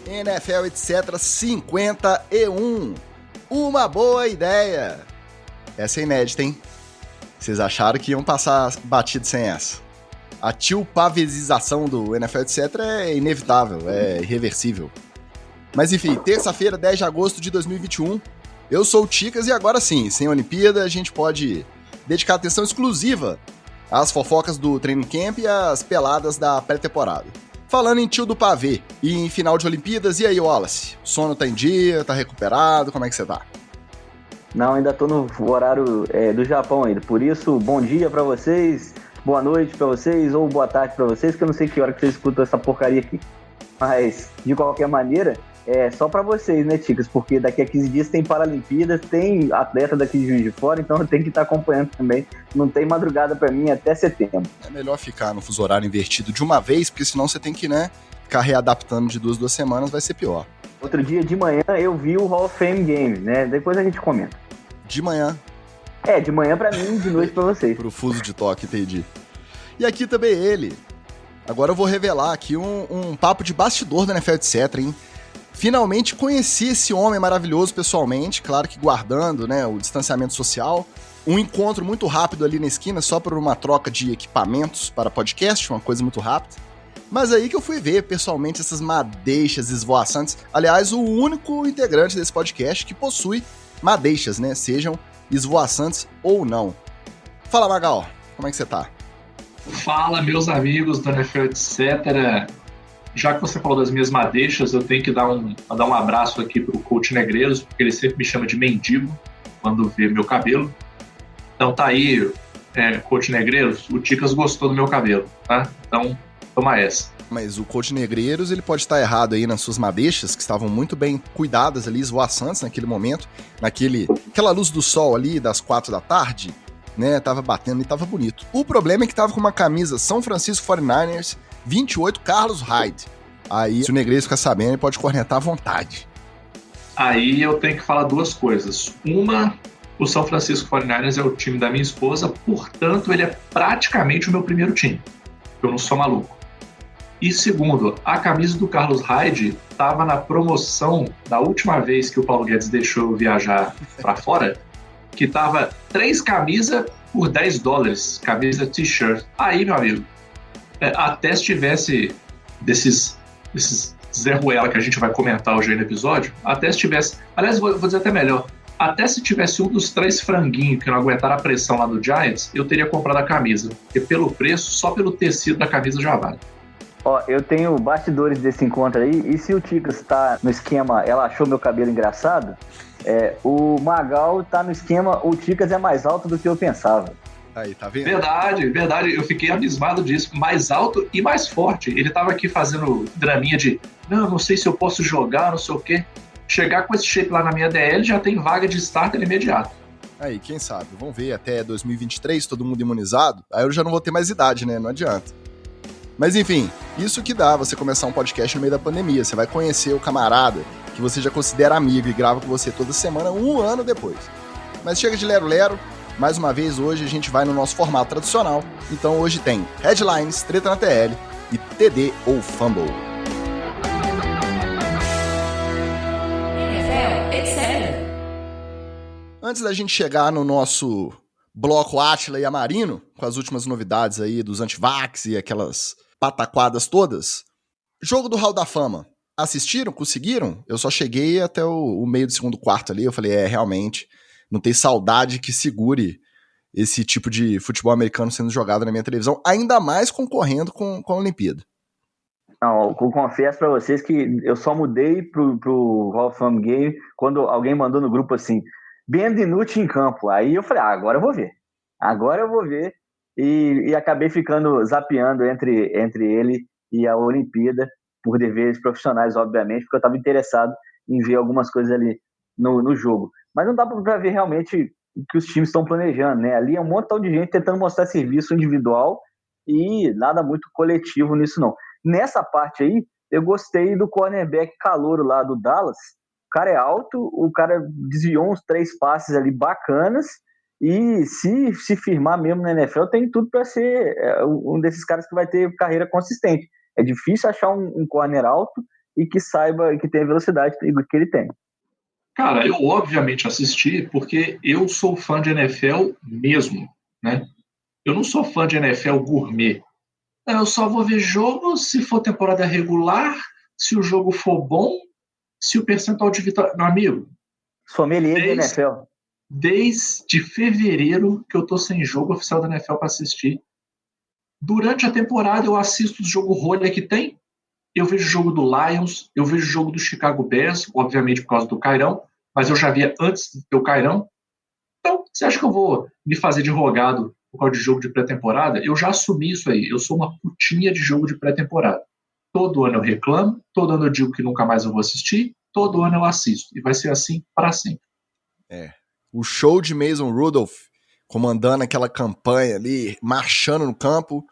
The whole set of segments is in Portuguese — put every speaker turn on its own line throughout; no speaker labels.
NFL, etc. 51. Uma boa ideia. Essa é inédita, hein? Vocês acharam que iam passar batido sem essa? A tilpavesização do NFL, etc. é inevitável, é irreversível. Mas enfim, terça-feira, 10 de agosto de 2021. Eu sou o Ticas e agora sim, sem Olimpíada, a gente pode dedicar atenção exclusiva às fofocas do training camp e às peladas da pré-temporada. Falando em tio do pavê e em final de Olimpíadas, e aí, Wallace? O sono tá em dia, tá recuperado, como é que você tá?
Não, ainda tô no horário do Japão ainda, por isso, bom dia pra vocês, boa noite pra vocês ou boa tarde pra vocês, que eu não sei que hora que vocês escutam essa porcaria aqui. Mas, de qualquer maneira, é só pra vocês, né, Ticas? Porque daqui a 15 dias tem Paralimpíadas, tem atleta daqui de Juiz de Fora, então eu tenho que estar acompanhando também. Não tem madrugada pra mim até setembro.
É melhor ficar no fuso horário invertido de uma vez, porque senão você tem que, ficar readaptando de duas semanas, vai ser pior.
Outro dia de manhã eu vi o Hall of Fame Games, né? Depois a gente comenta.
De manhã.
De manhã pra mim, de noite pra vocês.
Pro fuso de toque, entendi. E aqui também ele. Agora eu vou revelar aqui um papo de bastidor da NFL, etc, hein? Finalmente conheci esse homem maravilhoso pessoalmente, claro que guardando, o distanciamento social. Um encontro muito rápido ali na esquina, só por uma troca de equipamentos para podcast, uma coisa muito rápida. Mas aí que eu fui ver pessoalmente essas madeixas esvoaçantes. Aliás, o único integrante desse podcast que possui madeixas, sejam esvoaçantes ou não. Fala, Magal, como é que você tá?
Fala, meus amigos do NFL, etc. Já que você falou das minhas madeixas, eu tenho que dar um abraço aqui pro Coach Negreiros, porque ele sempre me chama de mendigo quando vê meu cabelo. Então tá aí, Coach Negreiros, o Ticas gostou do meu cabelo, tá? Então, toma essa.
Mas o Coach Negreiros, ele pode estar errado aí nas suas madeixas, que estavam muito bem cuidadas ali, esvoaçantes naquele momento, aquela luz do sol ali das 4 da tarde, tava batendo e tava bonito. O problema é que tava com uma camisa São Francisco 49ers 28 Carlos Hyde. Aí, se o Negreiros ficar sabendo, ele pode cornetar à vontade.
Aí eu tenho que falar duas coisas. Uma, o São Francisco 49ers é o time da minha esposa, portanto, ele é praticamente o meu primeiro time. Eu não sou maluco. E segundo, a camisa do Carlos Hyde estava na promoção da última vez que o Paulo Guedes deixou eu viajar para fora, que tava 3 camisas por $10, camisa t-shirt. Aí, meu amigo, até se tivesse desses Zé Ruela que a gente vai comentar hoje aí no episódio, até se tivesse, aliás, vou dizer até melhor, até se tivesse um dos 3 franguinhos que não aguentaram a pressão lá do Giants, eu teria comprado a camisa, porque pelo preço, só pelo tecido da camisa já vale.
Ó, eu tenho bastidores desse encontro aí, e se o Ticas tá no esquema, ela achou meu cabelo engraçado, o Magal tá no esquema, o Ticas é mais alto do que eu pensava.
Aí, tá vendo?
Verdade, eu fiquei abismado disso, mais alto e mais forte. Ele tava aqui fazendo draminha de, não sei se eu posso jogar, não sei o quê. Chegar com esse shape lá na minha DL, já tem vaga de starter imediato.
Aí, quem sabe, vamos ver até 2023, todo mundo imunizado, aí eu já não vou ter mais idade, não adianta. Mas enfim, isso que dá você começar um podcast no meio da pandemia. Você vai conhecer o camarada que você já considera amigo e grava com você toda semana, 1 ano depois. Mas chega de lero-lero, mais uma vez hoje a gente vai no nosso formato tradicional. Então hoje tem Headlines, Treta na TL e TD ou Fumble. NFL, etc. Antes da gente chegar no nosso bloco Átila e Amarino, com as últimas novidades aí dos antivax e aquelas pataquadas todas, jogo do Hall da Fama. Assistiram? Conseguiram? Eu só cheguei até o meio do segundo quarto ali, eu falei, realmente, não tem saudade que segure esse tipo de futebol americano sendo jogado na minha televisão, ainda mais concorrendo com a Olimpíada.
Não, eu confesso pra vocês que eu só mudei pro Hall of Fame Game quando alguém mandou no grupo assim, Ben DiNucci em campo. Aí eu falei, agora eu vou ver. E acabei ficando zapeando entre ele e a Olimpíada, por deveres profissionais, obviamente, porque eu estava interessado em ver algumas coisas ali no jogo. Mas não dá para ver realmente o que os times estão planejando, né? Ali é um montão de gente tentando mostrar serviço individual e nada muito coletivo nisso, não. Nessa parte aí, eu gostei do cornerback calouro lá do Dallas. O cara é alto, o cara desviou uns 3 passes ali bacanas, e se firmar mesmo na NFL, tem tudo para ser um desses caras que vai ter carreira consistente. É difícil achar um corner alto e que saiba, que tenha a velocidade que ele tem.
Cara, eu obviamente assisti porque eu sou fã de NFL mesmo, né? Eu não sou fã de NFL gourmet. Eu só vou ver jogo se for temporada regular, se o jogo for bom, se o percentual de vitória... Meu amigo,
Sommelier de NFL.
desde fevereiro que eu tô sem jogo oficial da NFL para assistir. Durante a temporada eu assisto o jogo rolha que tem, eu vejo o jogo do Lions, eu vejo o jogo do Chicago Bears, obviamente por causa do Cairão, mas eu já via antes de ter o Cairão. Então, você acha que eu vou me fazer de rogado por causa de jogo de pré-temporada? Eu já assumi isso aí, eu sou uma putinha de jogo de pré-temporada. Todo ano eu reclamo, todo ano eu digo que nunca mais eu vou assistir, todo ano eu assisto, e vai ser assim para sempre.
O show de Mason Rudolph, comandando aquela campanha ali, marchando no campo,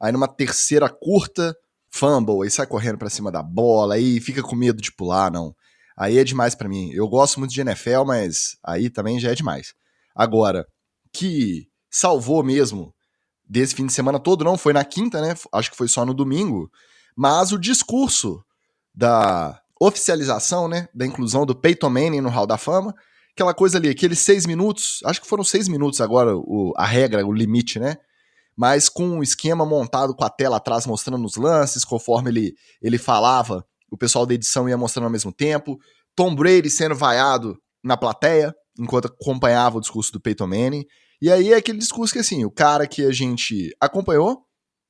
aí numa terceira curta, fumble, aí sai correndo pra cima da bola, aí fica com medo de pular, não. Aí é demais pra mim. Eu gosto muito de NFL, mas aí também já é demais. Agora, que salvou mesmo desse fim de semana todo, não foi na quinta, né? Acho que foi só no domingo, mas o discurso da oficialização, né, da inclusão do Peyton Manning no Hall da Fama, aquela coisa ali, aqueles 6 minutos, acho que foram 6 minutos agora a regra, o limite, né? Mas com um esquema montado com a tela atrás mostrando os lances, conforme ele falava, o pessoal da edição ia mostrando ao mesmo tempo. Tom Brady sendo vaiado na plateia, enquanto acompanhava o discurso do Peyton Manning. E aí é aquele discurso que, assim, o cara que a gente acompanhou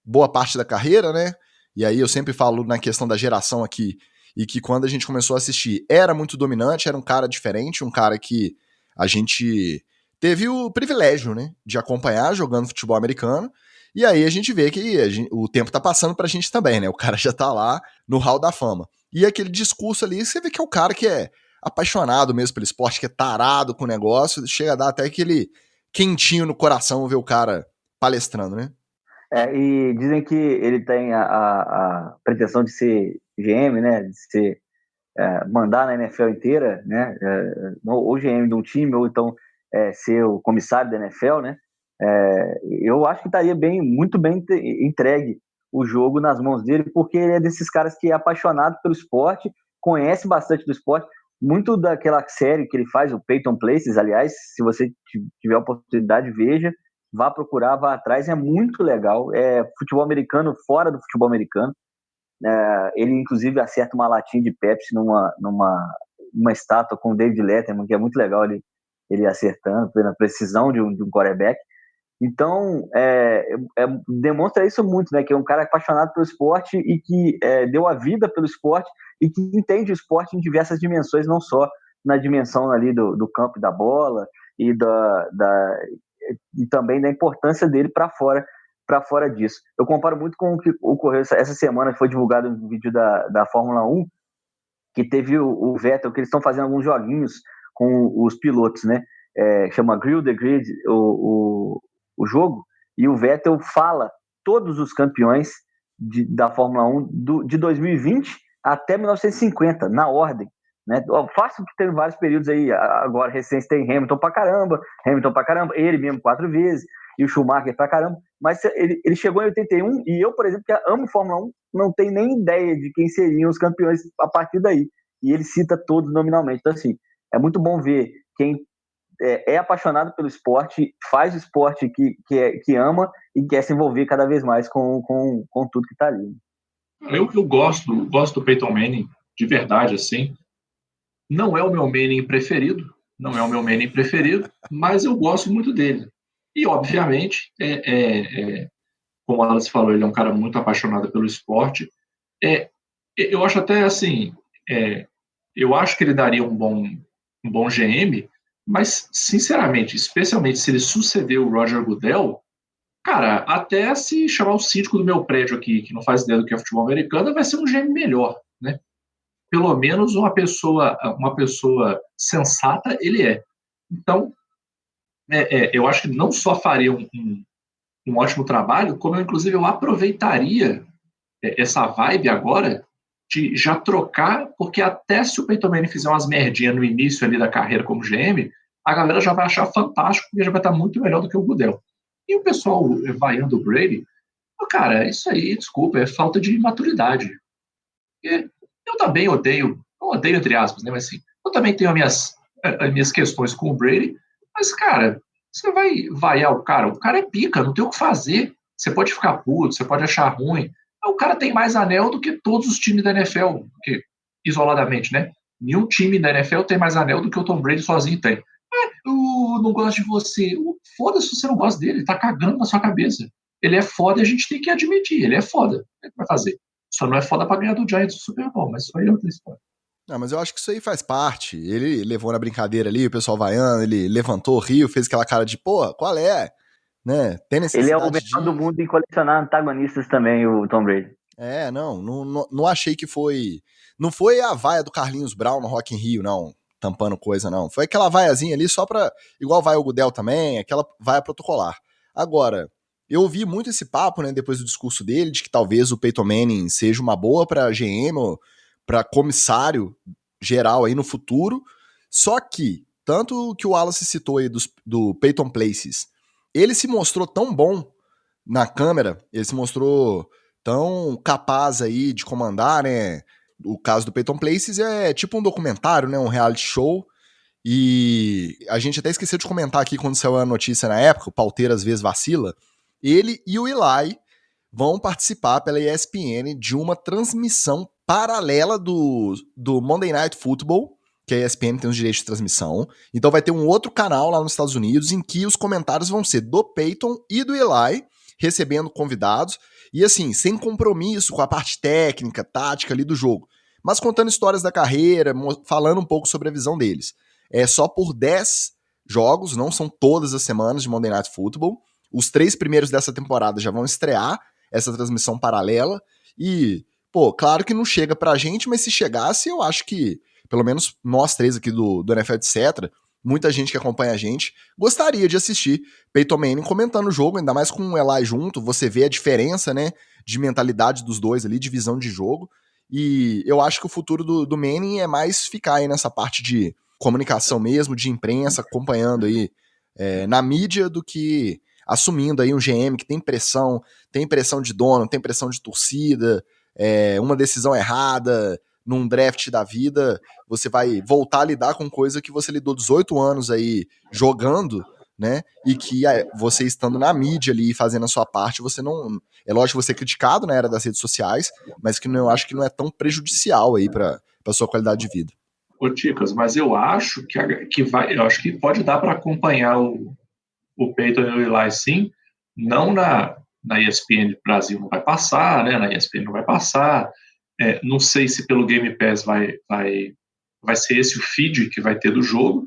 boa parte da carreira, né? E aí eu sempre falo na questão da geração aqui, e que quando a gente começou a assistir era muito dominante, era um cara diferente, um cara que a gente teve o privilégio, né, de acompanhar jogando futebol americano, e aí a gente vê que o tempo tá passando pra gente também, né, o cara já tá lá no Hall da Fama. E aquele discurso ali, você vê que é o cara que é apaixonado mesmo pelo esporte, que é tarado com o negócio, chega a dar até aquele quentinho no coração ver o cara palestrando, né?
E dizem que ele tem a pretensão de ser GM, né, de ser mandar na NFL inteira, né, ou GM de um time, ou então ser o comissário da NFL, né, eu acho que estaria muito bem entregue o jogo nas mãos dele, porque ele é desses caras que é apaixonado pelo esporte, conhece bastante do esporte, muito daquela série que ele faz, o Peyton Places, aliás, se você tiver a oportunidade, veja, vá procurar, vá atrás, é muito legal, é futebol americano fora do futebol americano. Ele inclusive acerta uma latinha de Pepsi numa estátua com o David Letterman, que é muito legal ele acertando, pela precisão de um quarterback. Então, demonstra isso muito, né? Que é um cara apaixonado pelo esporte e que deu a vida pelo esporte e que entende o esporte em diversas dimensões, não só na dimensão ali do campo e da bola e também da importância dele para fora disso. Eu comparo muito com o que ocorreu essa semana, que foi divulgado um vídeo da Fórmula 1, que teve o Vettel, que eles estão fazendo alguns joguinhos com os pilotos, né? Chama Grill the Grid o jogo, e o Vettel fala todos os campeões da Fórmula 1 de 2020 até 1950, na ordem. Né? Fácil que teve vários períodos aí, agora recente tem Hamilton pra caramba, ele mesmo 4 vezes, e o Schumacher pra caramba, mas ele chegou em 81, e eu, por exemplo, que amo Fórmula 1, não tenho nem ideia de quem seriam os campeões a partir daí, e ele cita todos nominalmente. Então, assim, é muito bom ver quem é apaixonado pelo esporte, faz o esporte que ama e quer se envolver cada vez mais com tudo que tá ali.
Eu gosto do Peyton Manning, de verdade, assim. Não é o meu Manning preferido, mas eu gosto muito dele. E, obviamente, como a Alice falou, ele é um cara muito apaixonado pelo esporte. Eu acho até assim, eu acho que ele daria um bom GM, mas, sinceramente, especialmente se ele suceder o Roger Goodell, cara, até se chamar o síndico do meu prédio aqui, que não faz ideia do que é futebol americano, vai ser um GM melhor, né? Pelo menos uma pessoa sensata ele é. Então, eu acho que não só faria um ótimo trabalho, como inclusive eu aproveitaria essa vibe agora de já trocar, porque até se o Peyton Manning fizer umas merdinhas no início ali da carreira como GM, a galera já vai achar fantástico e já vai estar muito melhor do que o Goodell. E o pessoal vaiando o Brady, cara, isso aí, desculpa, é falta de maturidade. eu também odeio, não odeio entre aspas, né, mas assim, eu também tenho as minhas questões com o Brady, mas, cara, você vai vaiar o cara é pica, não tem o que fazer, você pode ficar puto, você pode achar ruim, o cara tem mais anel do que todos os times da NFL, porque, isoladamente, né, nenhum time da NFL tem mais anel do que o Tom Brady sozinho tem. Eu não gosto de você. Foda-se se você não gosta dele, ele tá cagando na sua cabeça. Ele é foda e a gente tem que admitir, ele é foda. O que vai fazer? Só não é foda pra ganhar do Giants do Super Bowl, mas isso aí é outra história.
Não, mas eu acho que isso aí faz parte. Ele levou na brincadeira ali, o pessoal vaiando, ele levantou, riu, fez aquela cara de, pô, qual é? Né? Tem necessidade
Ele é o melhor do mundo em colecionar antagonistas também, o Tom Brady.
Não achei que foi... Não foi a vaia do Carlinhos Brown no Rock in Rio, não, tampando coisa, não. Foi aquela vaiazinha ali só pra... Igual vai o Goodell também, aquela vaia protocolar. Agora, eu ouvi muito esse papo, né, depois do discurso dele, de que talvez o Peyton Manning seja uma boa pra GM ou pra comissário geral aí no futuro. Só que, tanto que o Wallace citou aí do Peyton Places, ele se mostrou tão bom na câmera, ele se mostrou tão capaz aí de comandar, né? O caso do Peyton Places é tipo um documentário, né? Um reality show. E a gente até esqueceu de comentar aqui quando saiu a notícia na época, o Pauteiro às vezes vacila. Ele e o Eli vão participar pela ESPN de uma transmissão paralela do Monday Night Football, que a ESPN tem os direitos de transmissão. Então vai ter um outro canal lá nos Estados Unidos em que os comentários vão ser do Peyton e do Eli, recebendo convidados, e assim, sem compromisso com a parte técnica, tática ali do jogo, mas contando histórias da carreira, falando um pouco sobre a visão deles. É só por 10 jogos, não são todas as semanas de Monday Night Football. Os 3 primeiros dessa temporada já vão estrear essa transmissão paralela, e, pô, claro que não chega pra gente, mas se chegasse, eu acho que, pelo menos nós 3 aqui do NFL, etc., muita gente que acompanha a gente gostaria de assistir Peyton Manning comentando o jogo, ainda mais com o Eli junto, você vê a diferença, né, de mentalidade dos dois ali, de visão de jogo, e eu acho que o futuro do Manning é mais ficar aí nessa parte de comunicação mesmo, de imprensa, acompanhando aí na mídia, do que assumindo aí um GM que tem pressão de dono, tem pressão de torcida, uma decisão errada num draft da vida, você vai voltar a lidar com coisa que você lidou 18 anos aí jogando, né, e que você estando na mídia ali, fazendo a sua parte, você não... É lógico você é criticado na era das redes sociais, mas que eu acho que não é tão prejudicial aí pra sua qualidade de vida.
Ô, Ticas, mas eu acho eu acho que pode dar para acompanhar o Peyton e o Eli, sim, não na ESPN Brasil não vai passar, né, na ESPN não vai passar, não sei se pelo Game Pass vai ser esse o feed que vai ter do jogo,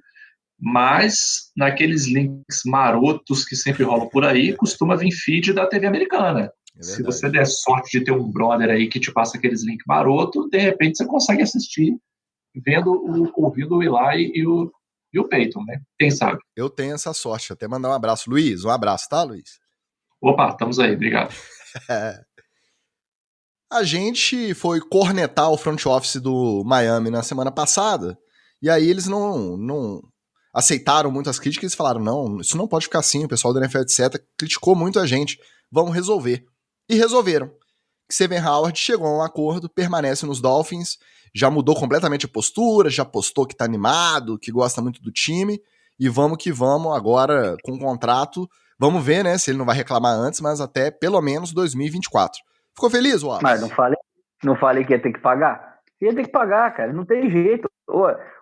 mas naqueles links marotos que sempre rolam por aí, costuma vir feed da TV americana. Se você der sorte de ter um brother aí que te passa aqueles links marotos, de repente você consegue assistir ouvindo o Eli e o Peyton, né? Quem sabe?
Eu tenho essa sorte, até mandar um abraço. Luiz, um abraço, tá, Luiz?
Opa, estamos aí, obrigado.
A gente foi cornetar o front office do Miami na semana passada, e aí eles não aceitaram muitas críticas e falaram, não, isso não pode ficar assim, o pessoal da NFL, etc., criticou muito a gente, vamos resolver. E resolveram. Xavier Howard chegou a um acordo, permanece nos Dolphins, já mudou completamente a postura, já postou que tá animado, que gosta muito do time, e vamos que vamos agora com o contrato, vamos ver, né, se ele não vai reclamar antes, mas até pelo menos 2024. Ficou feliz, Wallace?
Mas não falei que ia ter que pagar? Ia ter que pagar, cara, não tem jeito.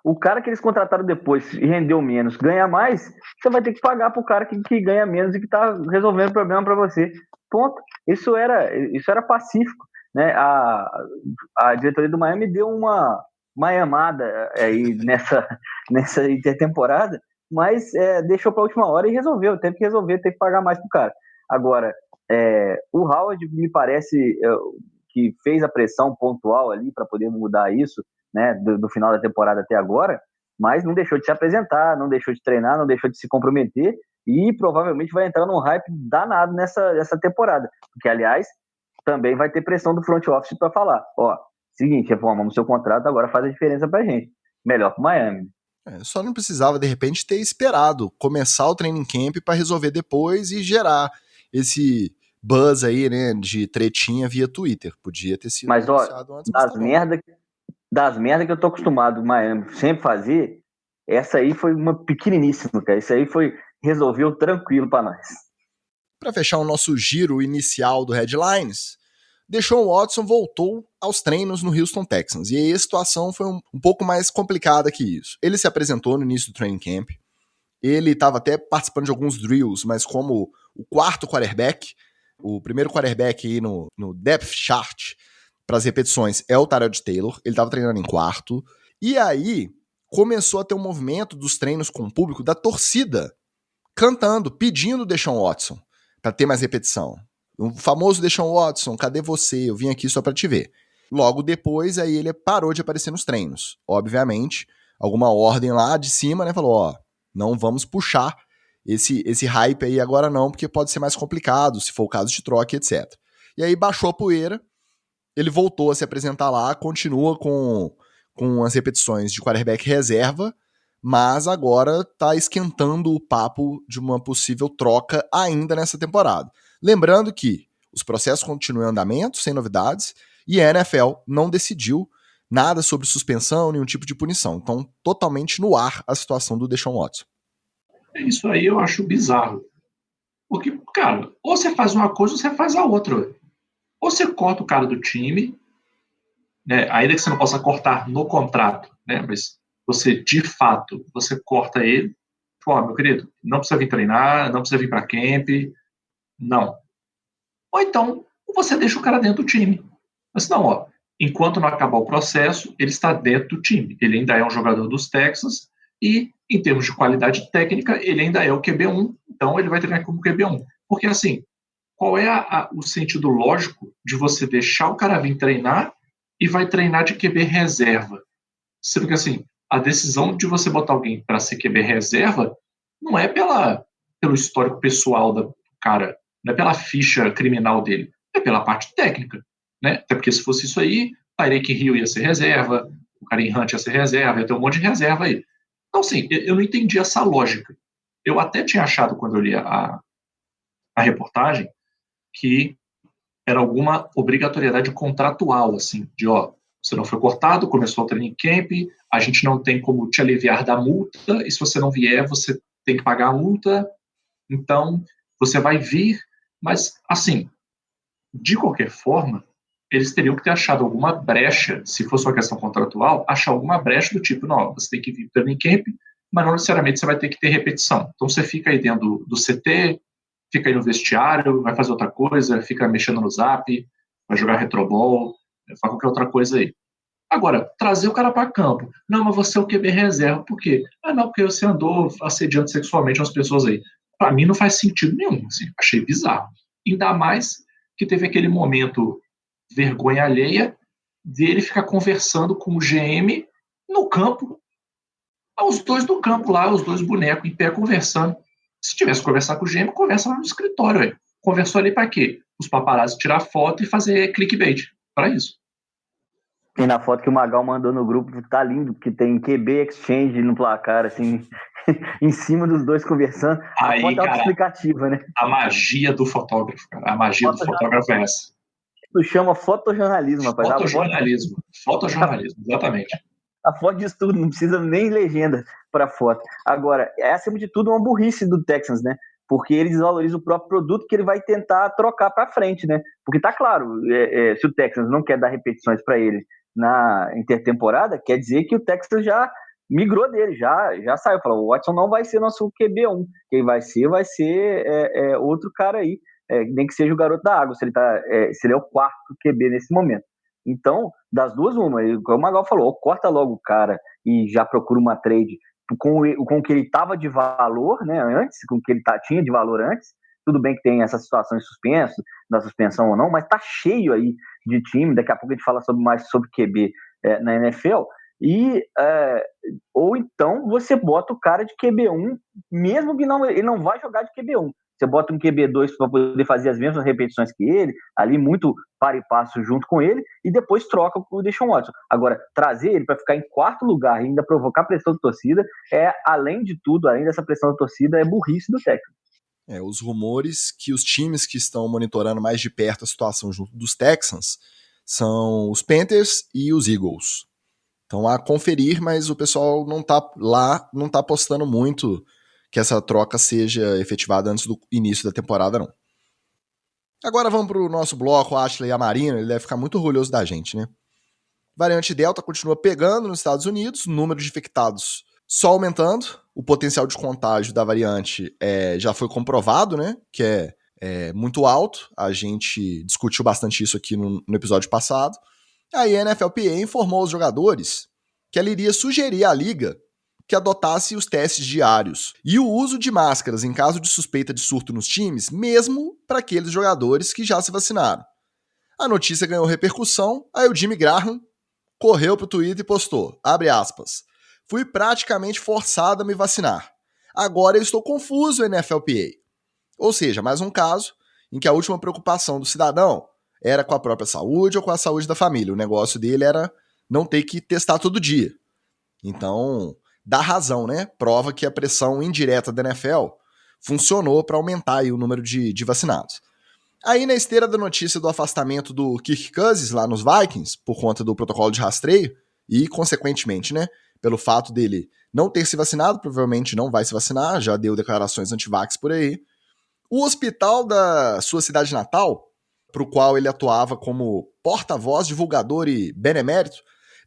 O cara que eles contrataram depois e rendeu menos, ganha mais, você vai ter que pagar pro cara que ganha menos e que tá resolvendo o problema para você. Ponto. Isso era pacífico, né? A diretoria do Miami deu uma amada aí nessa intertemporada, mas deixou para a última hora e resolveu. Teve que resolver, teve que pagar mais pro cara. Agora, o Howard me parece que fez a pressão pontual ali para poder mudar isso, né, do final da temporada até agora, mas não deixou de se apresentar, não deixou de treinar, não deixou de se comprometer e provavelmente vai entrar num hype danado nessa temporada, porque, aliás, também vai ter pressão do front office para falar, seguinte, reformamos seu contrato, agora faz a diferença pra gente, melhor pro Miami.
Só não precisava, de repente, ter esperado começar o training camp para resolver depois e gerar esse buzz aí, né, de tretinha via Twitter. Podia ter sido
anunciado antes. das merdas que eu tô acostumado o Miami sempre fazer, essa aí foi uma pequeniníssima, cara. Isso aí resolveu tranquilo pra nós.
Para fechar o nosso giro inicial do Headlines, Deshaun Watson voltou aos treinos no Houston Texans. E aí a situação foi um pouco mais complicada que isso. Ele se apresentou no início do training camp. Ele estava até participando de alguns drills, mas como o quarto quarterback, o primeiro quarterback aí no depth chart para as repetições é o Tyrod Taylor. Ele estava treinando em quarto. E aí começou a ter um movimento dos treinos com o público da torcida cantando, pedindo o Deshaun Watson para ter mais repetição. O famoso Deshaun Watson, cadê você? Eu vim aqui só para te ver. Logo depois, aí ele parou de aparecer nos treinos. Obviamente, alguma ordem lá de cima, né, falou, ó, não vamos puxar esse hype aí agora não, porque pode ser mais complicado, se for o caso de troca, etc. E aí baixou a poeira, ele voltou a se apresentar lá, continua com as repetições de quarterback reserva, mas agora tá esquentando o papo de uma possível troca ainda nessa temporada. Lembrando que os processos continuam em andamento, sem novidades, e a NFL não decidiu nada sobre suspensão, nenhum tipo de punição. Então, totalmente no ar a situação do Deshaun Watson.
Isso aí eu acho bizarro. Porque, cara, ou você faz uma coisa ou você faz a outra. Ou você corta o cara do time, né, ainda que você não possa cortar no contrato, né, mas você, de fato, você corta ele, pô, meu querido, não precisa vir treinar, não precisa vir para camp, não. Ou então, você deixa o cara dentro do time. Mas não, ó, enquanto não acabar o processo, ele está dentro do time. Ele ainda é um jogador dos Texans e, em termos de qualidade técnica, ele ainda é o QB1, então ele vai treinar como QB1. Porque, assim, qual é o sentido lógico de você deixar o cara vir treinar e vai treinar de QB reserva? Sendo que, assim, a decisão de você botar alguém para ser QB reserva não é pelo histórico pessoal do cara, não é pela ficha criminal dele, é pela parte técnica, né? Até porque se fosse isso aí, Tyreek Hill ia ser reserva, o Kareem Hunt ia ser reserva, ia ter um monte de reserva aí. Então, assim, eu não entendi essa lógica. Eu até tinha achado, quando eu li a reportagem, que era alguma obrigatoriedade contratual, assim, de, ó, você não foi cortado, começou o training camp, a gente não tem como te aliviar da multa, e se você não vier, você tem que pagar a multa, então você vai vir, mas, assim, de qualquer forma, eles teriam que ter achado alguma brecha, se fosse uma questão contratual, achar alguma brecha do tipo, não, você tem que vir para o training camp, mas não necessariamente você vai ter que ter repetição. Então você fica aí dentro do CT, fica aí no vestiário, vai fazer outra coisa, fica mexendo no zap, vai jogar retrobol, faz qualquer outra coisa aí. Agora, trazer o cara para campo. Não, mas você é o QB reserva. Por quê? Ah, não, porque você andou assediando sexualmente as pessoas aí. Para mim não faz sentido nenhum. Assim, achei bizarro. Ainda mais que teve aquele momento vergonha alheia dele ficar conversando com o GM no campo. Os dois no campo lá, os dois bonecos em pé conversando. Se tivesse que conversar com o GM, conversa lá no escritório. Aí. Conversou ali para quê? Os paparazzi tirar foto e fazer clickbait. Para isso.
Tem na foto que o Magal mandou no grupo, tá lindo, porque tem QB Exchange no placar, assim, em cima dos dois conversando.
Aí,
a foto é autoexplicativa, né?
A magia do fotógrafo, cara. A magia do fotógrafo é essa.
Isso chama fotojornalismo, rapaz.
Fotojornalismo, exatamente.
A foto diz tudo, não precisa nem legenda para foto. Agora, é acima de tudo uma burrice do Texans, né? Porque ele desvaloriza o próprio produto que ele vai tentar trocar para frente, né? Porque tá claro, se o Texans não quer dar repetições para ele na intertemporada, quer dizer que o Texans já migrou dele, já saiu. Falou, o Watson não vai ser nosso QB1, quem vai ser outro cara aí, nem que seja o garoto da água, se ele é o quarto QB nesse momento. Então, das duas, uma, como o Magal falou, corta logo o cara e já procura uma trade com o que ele estava de valor, né, antes, com o que ele tinha de valor antes. Tudo bem que tem essa situação em suspenso, da suspensão ou não, mas tá cheio aí de time, daqui a pouco a gente fala mais sobre QB na NFL, ou então você bota o cara de QB1, mesmo que ele não vai jogar de QB1. Você bota um QB2 para poder fazer as mesmas repetições que ele, ali muito para e passo junto com ele, e depois troca com o Deshaun Watson. Agora, trazer ele para ficar em quarto lugar e ainda provocar pressão da torcida, além de tudo, além dessa pressão da torcida, é burrice do técnico.
Os rumores que os times que estão monitorando mais de perto a situação junto dos Texans são os Panthers e os Eagles. Então, a conferir, mas o pessoal não tá postando muito que essa troca seja efetivada antes do início da temporada, não. Agora vamos pro nosso bloco, Ashley Amarino, ele deve ficar muito orgulhoso da gente, né? Variante Delta continua pegando nos Estados Unidos, o número de infectados só aumentando, o potencial de contágio da variante já foi comprovado, né? Que é muito alto, a gente discutiu bastante isso aqui no episódio passado. Aí a NFLPA informou aos jogadores que ela iria sugerir à liga que adotasse os testes diários e o uso de máscaras em caso de suspeita de surto nos times, mesmo para aqueles jogadores que já se vacinaram. A notícia ganhou repercussão, aí o Jimmy Graham correu pro Twitter e postou, abre aspas, fui praticamente forçado a me vacinar. Agora eu estou confuso, NFLPA. Ou seja, mais um caso em que a última preocupação do cidadão era com a própria saúde ou com a saúde da família. O negócio dele era não ter que testar todo dia. Então, dá razão, né? Prova que a pressão indireta da NFL funcionou para aumentar aí o número de vacinados. Aí, na esteira da notícia do afastamento do Kirk Cousins lá nos Vikings, por conta do protocolo de rastreio, e, consequentemente, né, pelo fato dele não ter se vacinado, provavelmente não vai se vacinar, já deu declarações anti-vax por aí, o hospital da sua cidade natal, para o qual ele atuava como porta-voz, divulgador e benemérito,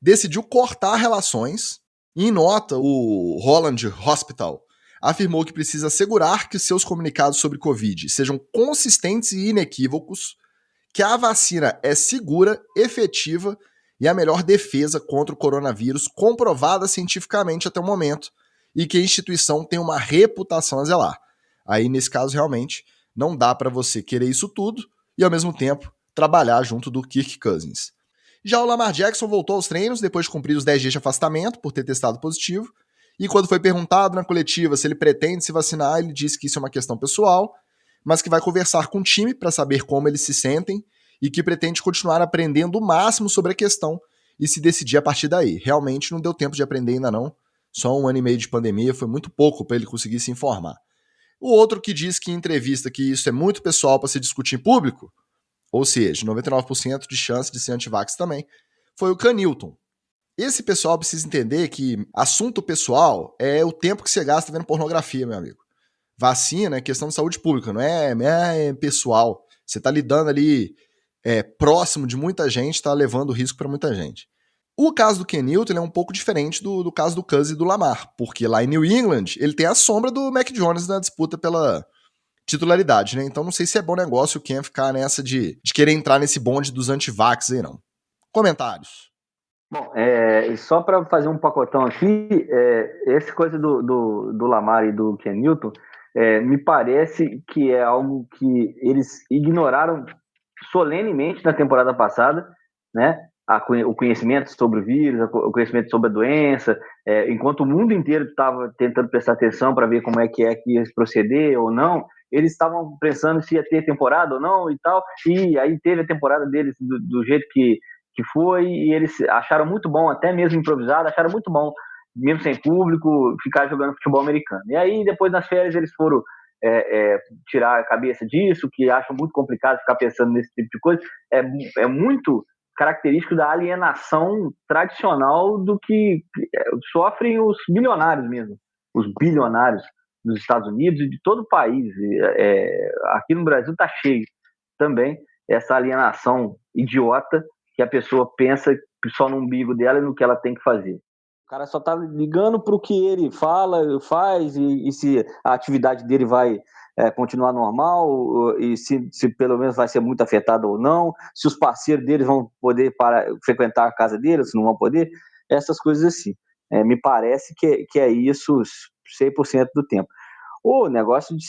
decidiu cortar relações. E em nota, o Holland Hospital afirmou que precisa assegurar que seus comunicados sobre Covid sejam consistentes e inequívocos, que a vacina é segura, efetiva e a melhor defesa contra o coronavírus comprovada cientificamente até o momento, e que a instituição tem uma reputação a zelar. Aí, nesse caso, realmente, não dá para você querer isso tudo e, ao mesmo tempo, trabalhar junto do Kirk Cousins. Já o Lamar Jackson voltou aos treinos depois de cumprir os 10 dias de afastamento por ter testado positivo, e quando foi perguntado na coletiva se ele pretende se vacinar, ele disse que isso é uma questão pessoal, mas que vai conversar com o time para saber como eles se sentem e que pretende continuar aprendendo o máximo sobre a questão e se decidir a partir daí. Realmente não deu tempo de aprender ainda não, só 1 ano e meio de pandemia, foi muito pouco para ele conseguir se informar. O outro que diz que em entrevista que isso é muito pessoal para se discutir em público, ou seja, 99% de chance de ser antivax também, foi o Cam Newton. Esse pessoal precisa entender que assunto pessoal é o tempo que você gasta vendo pornografia, meu amigo. Vacina é questão de saúde pública, não é pessoal. Você está lidando ali próximo de muita gente, está levando risco para muita gente. O caso do Cam Newton é um pouco diferente do caso do Cousins e do Lamar, porque lá em New England ele tem a sombra do Mac Jones na disputa pela titularidade, né? Então não sei se é bom negócio o Cam ficar nessa de querer entrar nesse bonde dos antivax aí, não. Comentários.
Bom, só para fazer um pacotão aqui, essa coisa do Lamar e do Cam Newton, me parece que é algo que eles ignoraram solenemente na temporada passada, né? O conhecimento sobre o vírus, o conhecimento sobre a doença, enquanto o mundo inteiro estava tentando prestar atenção para ver como é que ia se proceder ou não, eles estavam pensando se ia ter temporada ou não e tal, e aí teve a temporada deles do jeito que foi, e eles acharam muito bom, até mesmo improvisado, acharam muito bom, mesmo sem público, ficar jogando futebol americano. E aí, depois nas férias, eles foram tirar a cabeça disso, que acham muito complicado ficar pensando nesse tipo de coisa. É muito característico da alienação tradicional do que sofrem os bilionários mesmo, os bilionários dos Estados Unidos e de todo o país. Aqui no Brasil está cheio também essa alienação idiota que a pessoa pensa só no umbigo dela e no que ela tem que fazer. O cara só tá ligando para o que ele faz, e se a atividade dele vai continuar normal, e se pelo menos vai ser muito afetada ou não, se os parceiros deles vão poder frequentar a casa deles, se não vão poder, essas coisas assim. Me parece que é isso 100% do tempo. O negócio de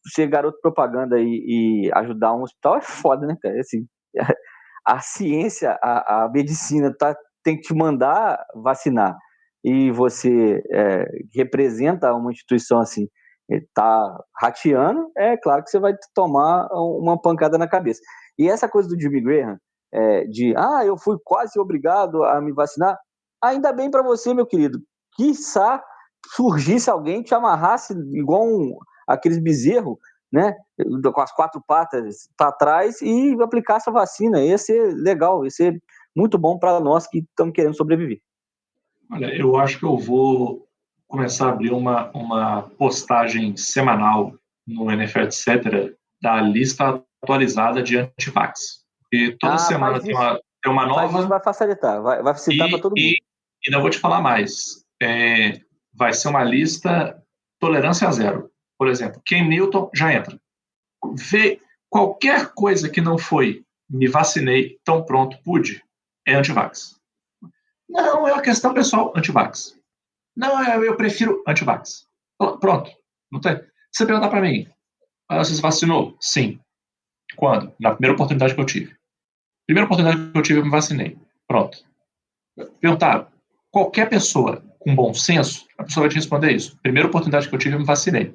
ser garoto propaganda e ajudar um hospital é foda, né, cara? Assim, a ciência, a medicina tem que te mandar vacinar, e você representa uma instituição assim, está rateando, é claro que você vai tomar uma pancada na cabeça. E essa coisa do Jimmy Graham, eu fui quase obrigado a me vacinar, ainda bem para você, meu querido, quiçá surgisse alguém que te amarrasse igual aqueles bezerros, né, com as 4 patas para trás, e aplicar essa vacina. Ia ser legal, ia ser muito bom para nós que estamos querendo sobreviver.
Olha, eu acho que eu vou começar a abrir uma postagem semanal no NFL, etc., da lista atualizada de antivax. E toda semana tem uma
Faz isso,
nova
vai facilitar, vai facilitar para todo mundo.
e ainda vou te falar mais. Vai ser uma lista tolerância a zero. Por exemplo, Ken Newton já entra. Vê qualquer coisa que não foi me vacinei, tão pronto, pude, é antivax. Não, é uma questão pessoal, antivax. Não, eu prefiro antivax. Pronto. Não tem. Você perguntar para mim, você se vacinou? Sim. Quando? Na primeira oportunidade que eu tive. Primeira oportunidade que eu tive, eu me vacinei. Pronto. Perguntar, qualquer pessoa com bom senso, a pessoa vai te responder isso. Primeira oportunidade que eu tive, eu me vacinei.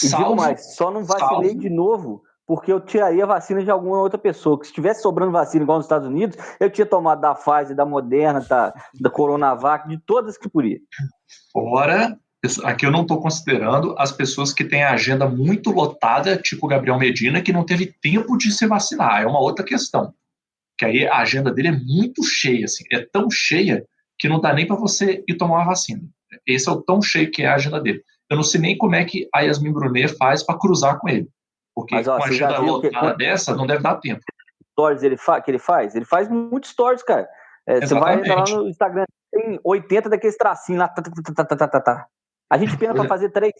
E digo mais, só não vacinei de novo porque eu tiraria a vacina de alguma outra pessoa. Que se tivesse sobrando vacina igual nos Estados Unidos, eu tinha tomado da Pfizer, da Moderna, da Coronavac, de todas que podia.
Fora, aqui eu não estou considerando as pessoas que têm a agenda muito lotada, tipo o Gabriel Medina, que não teve tempo de se vacinar. É uma outra questão. Que aí a agenda dele é muito cheia, assim, é tão cheia que não dá nem para você ir tomar uma vacina. Esse é o tão cheio que é a agenda dele. Eu não sei nem como é que a Yasmin Brunet faz para cruzar com ele. Porque
Mas, ó,
com a agenda lotada dessa, não deve dar tempo.
Stories que ele faz? Ele faz muitos stories, cara. Você vai entrar lá no Instagram, tem 80 daqueles tracinhos lá. A gente pena para fazer 3.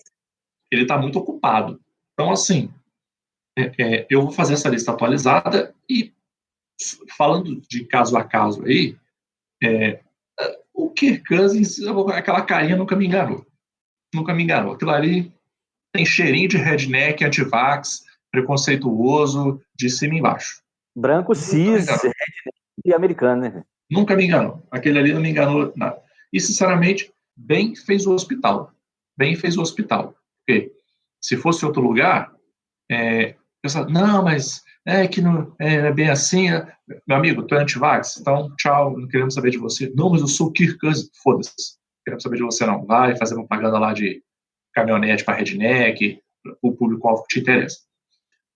Ele está muito ocupado. Então, assim, eu vou fazer essa lista atualizada e, falando de caso a caso aí, o Kirk Cousins, aquela carinha nunca me enganou. Nunca me enganou. Aquilo ali tem cheirinho de redneck, antivax, preconceituoso, de cima e embaixo.
Branco, cis, e americano, né?
Nunca me enganou. Aquele ali não me enganou nada. E, sinceramente, bem fez o hospital. Bem fez o hospital. Porque se fosse outro lugar, pensava, não, mas é que não é bem assim. Meu amigo, tu é antivax? Então, tchau, não queremos saber de você. Não, mas eu sou o Kirk Cousins. Foda-se. Não queremos saber de você, não. Vai fazer propaganda lá de caminhonete para redneck, o público-alvo que te interessa.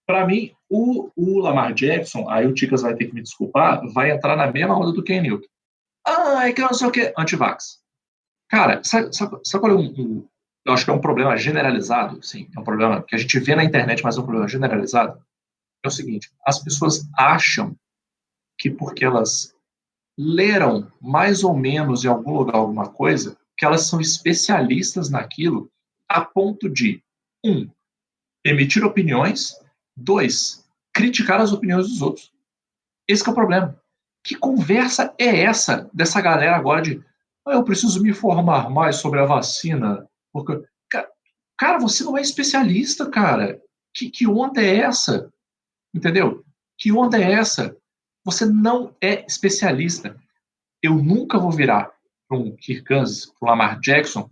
Para mim, o Lamar Jackson, aí o Ticas vai ter que me desculpar, vai entrar na mesma onda do Ken Newton. É que eu não sei o que, antivax. Cara, sabe qual é eu acho que é um problema generalizado, sim, é um problema que a gente vê na internet, mas é um problema generalizado. É o seguinte, as pessoas acham que porque elas leram mais ou menos em algum lugar alguma coisa, que elas são especialistas naquilo, a ponto de, 1, emitir opiniões, 2, criticar as opiniões dos outros. Esse é o problema. Que conversa é essa dessa galera agora de eu preciso me informar mais sobre a vacina? Porque, cara, você não é especialista, cara. Que onda é essa? Entendeu? Que onda é essa? Você não é especialista. Eu nunca vou virar para um Kirk Cousins, para um Lamar Jackson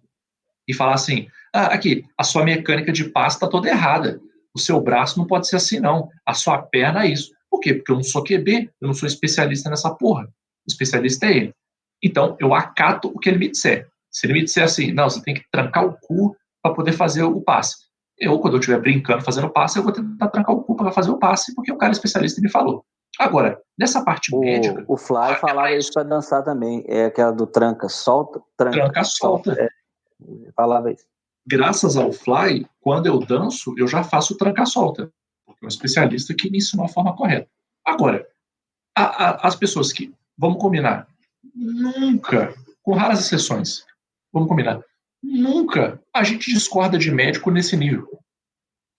e falar assim, aqui, a sua mecânica de passe está toda errada. O seu braço não pode ser assim, não. A sua perna é isso. Por quê? Porque eu não sou QB, eu não sou especialista nessa porra. O especialista é ele. Então, eu acato o que ele me disser. Se ele me disser assim, não, você tem que trancar o cu para poder fazer o passe. Quando eu estiver brincando fazendo o passe, eu vou tentar trancar o cu para fazer o passe, porque o cara especialista me falou. Agora, nessa parte médica...
O Fly falava isso para dançar também. É aquela do tranca, solta, tranca,
solta.
Falava isso.
Graças ao Fly, quando eu danço, eu já faço tranca-solta. Porque é um especialista que me ensinou a forma correta. Agora, as pessoas que, vamos combinar, nunca, com raras exceções, vamos combinar, nunca a gente discorda de médico nesse nível.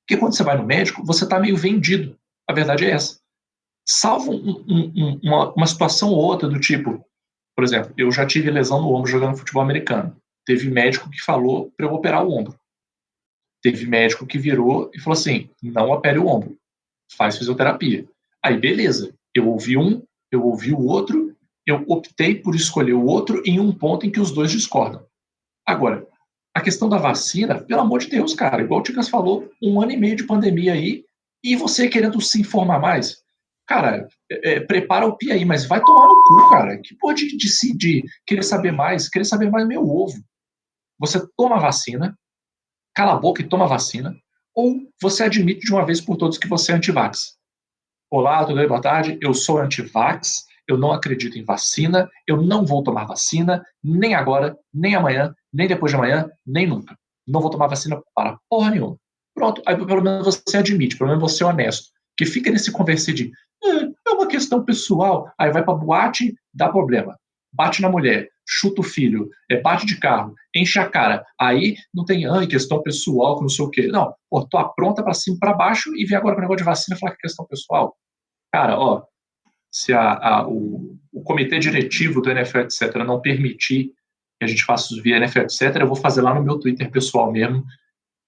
Porque quando você vai no médico, você está meio vendido. A verdade é essa. Salvo uma situação ou outra do tipo, por exemplo, eu já tive lesão no ombro jogando futebol americano. Teve médico que falou para eu operar o ombro. Teve médico que virou e falou assim, não opere o ombro, faz fisioterapia. Aí, beleza, eu ouvi um, eu ouvi o outro, eu optei por escolher o outro em um ponto em que os dois discordam. Agora, a questão da vacina, pelo amor de Deus, cara, igual o Ticas falou, 1 ano e meio de pandemia aí, e você querendo se informar mais, cara, prepara o pia aí, mas vai tomar no cu, cara, que pode de querer saber mais meu ovo. Você toma a vacina, cala a boca e toma a vacina, ou você admite de uma vez por todas que você é antivax. Olá, tudo bem? Boa tarde. Eu sou antivax eu não acredito em vacina, eu não vou tomar vacina, nem agora, nem amanhã, nem depois de amanhã, nem nunca. Não vou tomar vacina para porra nenhuma. Pronto, aí pelo menos você admite, pelo menos você é honesto. Que fica nesse conversa de é uma questão pessoal, aí vai pra boate, dá problema. Bate na mulher, chuta o filho, bate de carro, enche a cara. Aí não tem questão pessoal, que não sei o quê. Não, pô, tô pronta pra cima e pra baixo e vem agora com o negócio de vacina e falar que é questão pessoal. Cara, ó, se o comitê diretivo do NFL, etc., não permitir que a gente faça isso via NFL, etc., eu vou fazer lá no meu Twitter pessoal mesmo,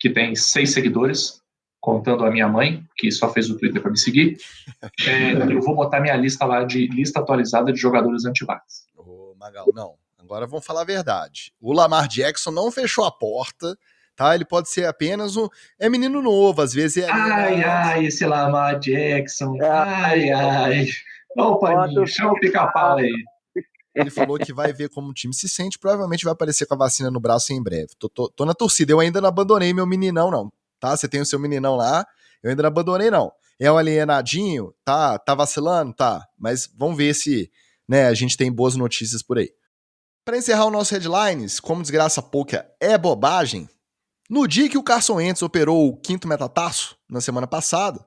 que tem 6 seguidores, contando a minha mãe, que só fez o Twitter para me seguir. Eu vou botar minha lista lá de lista atualizada de jogadores antivax.
Ô, Magal, não. Agora vamos falar a verdade. O Lamar Jackson não fechou a porta, tá? Ele pode ser apenas é menino novo, às vezes é...
Ai, esse Lamar Jackson. Ai. Ô, Paninho, chama o pica-pau aí.
Ele falou que vai ver como o time se sente, provavelmente vai aparecer com a vacina no braço em breve. Tô na torcida, eu ainda não abandonei meu meninão, não. Tá? Você tem o seu meninão lá, eu ainda não abandonei, não. É um alienadinho, tá vacilando, tá. Mas vamos ver se, né, a gente tem boas notícias por aí. Para encerrar o nosso headlines, como desgraça pouca é bobagem, no dia que o Carson Wentz operou o 5º metatarso, na semana passada,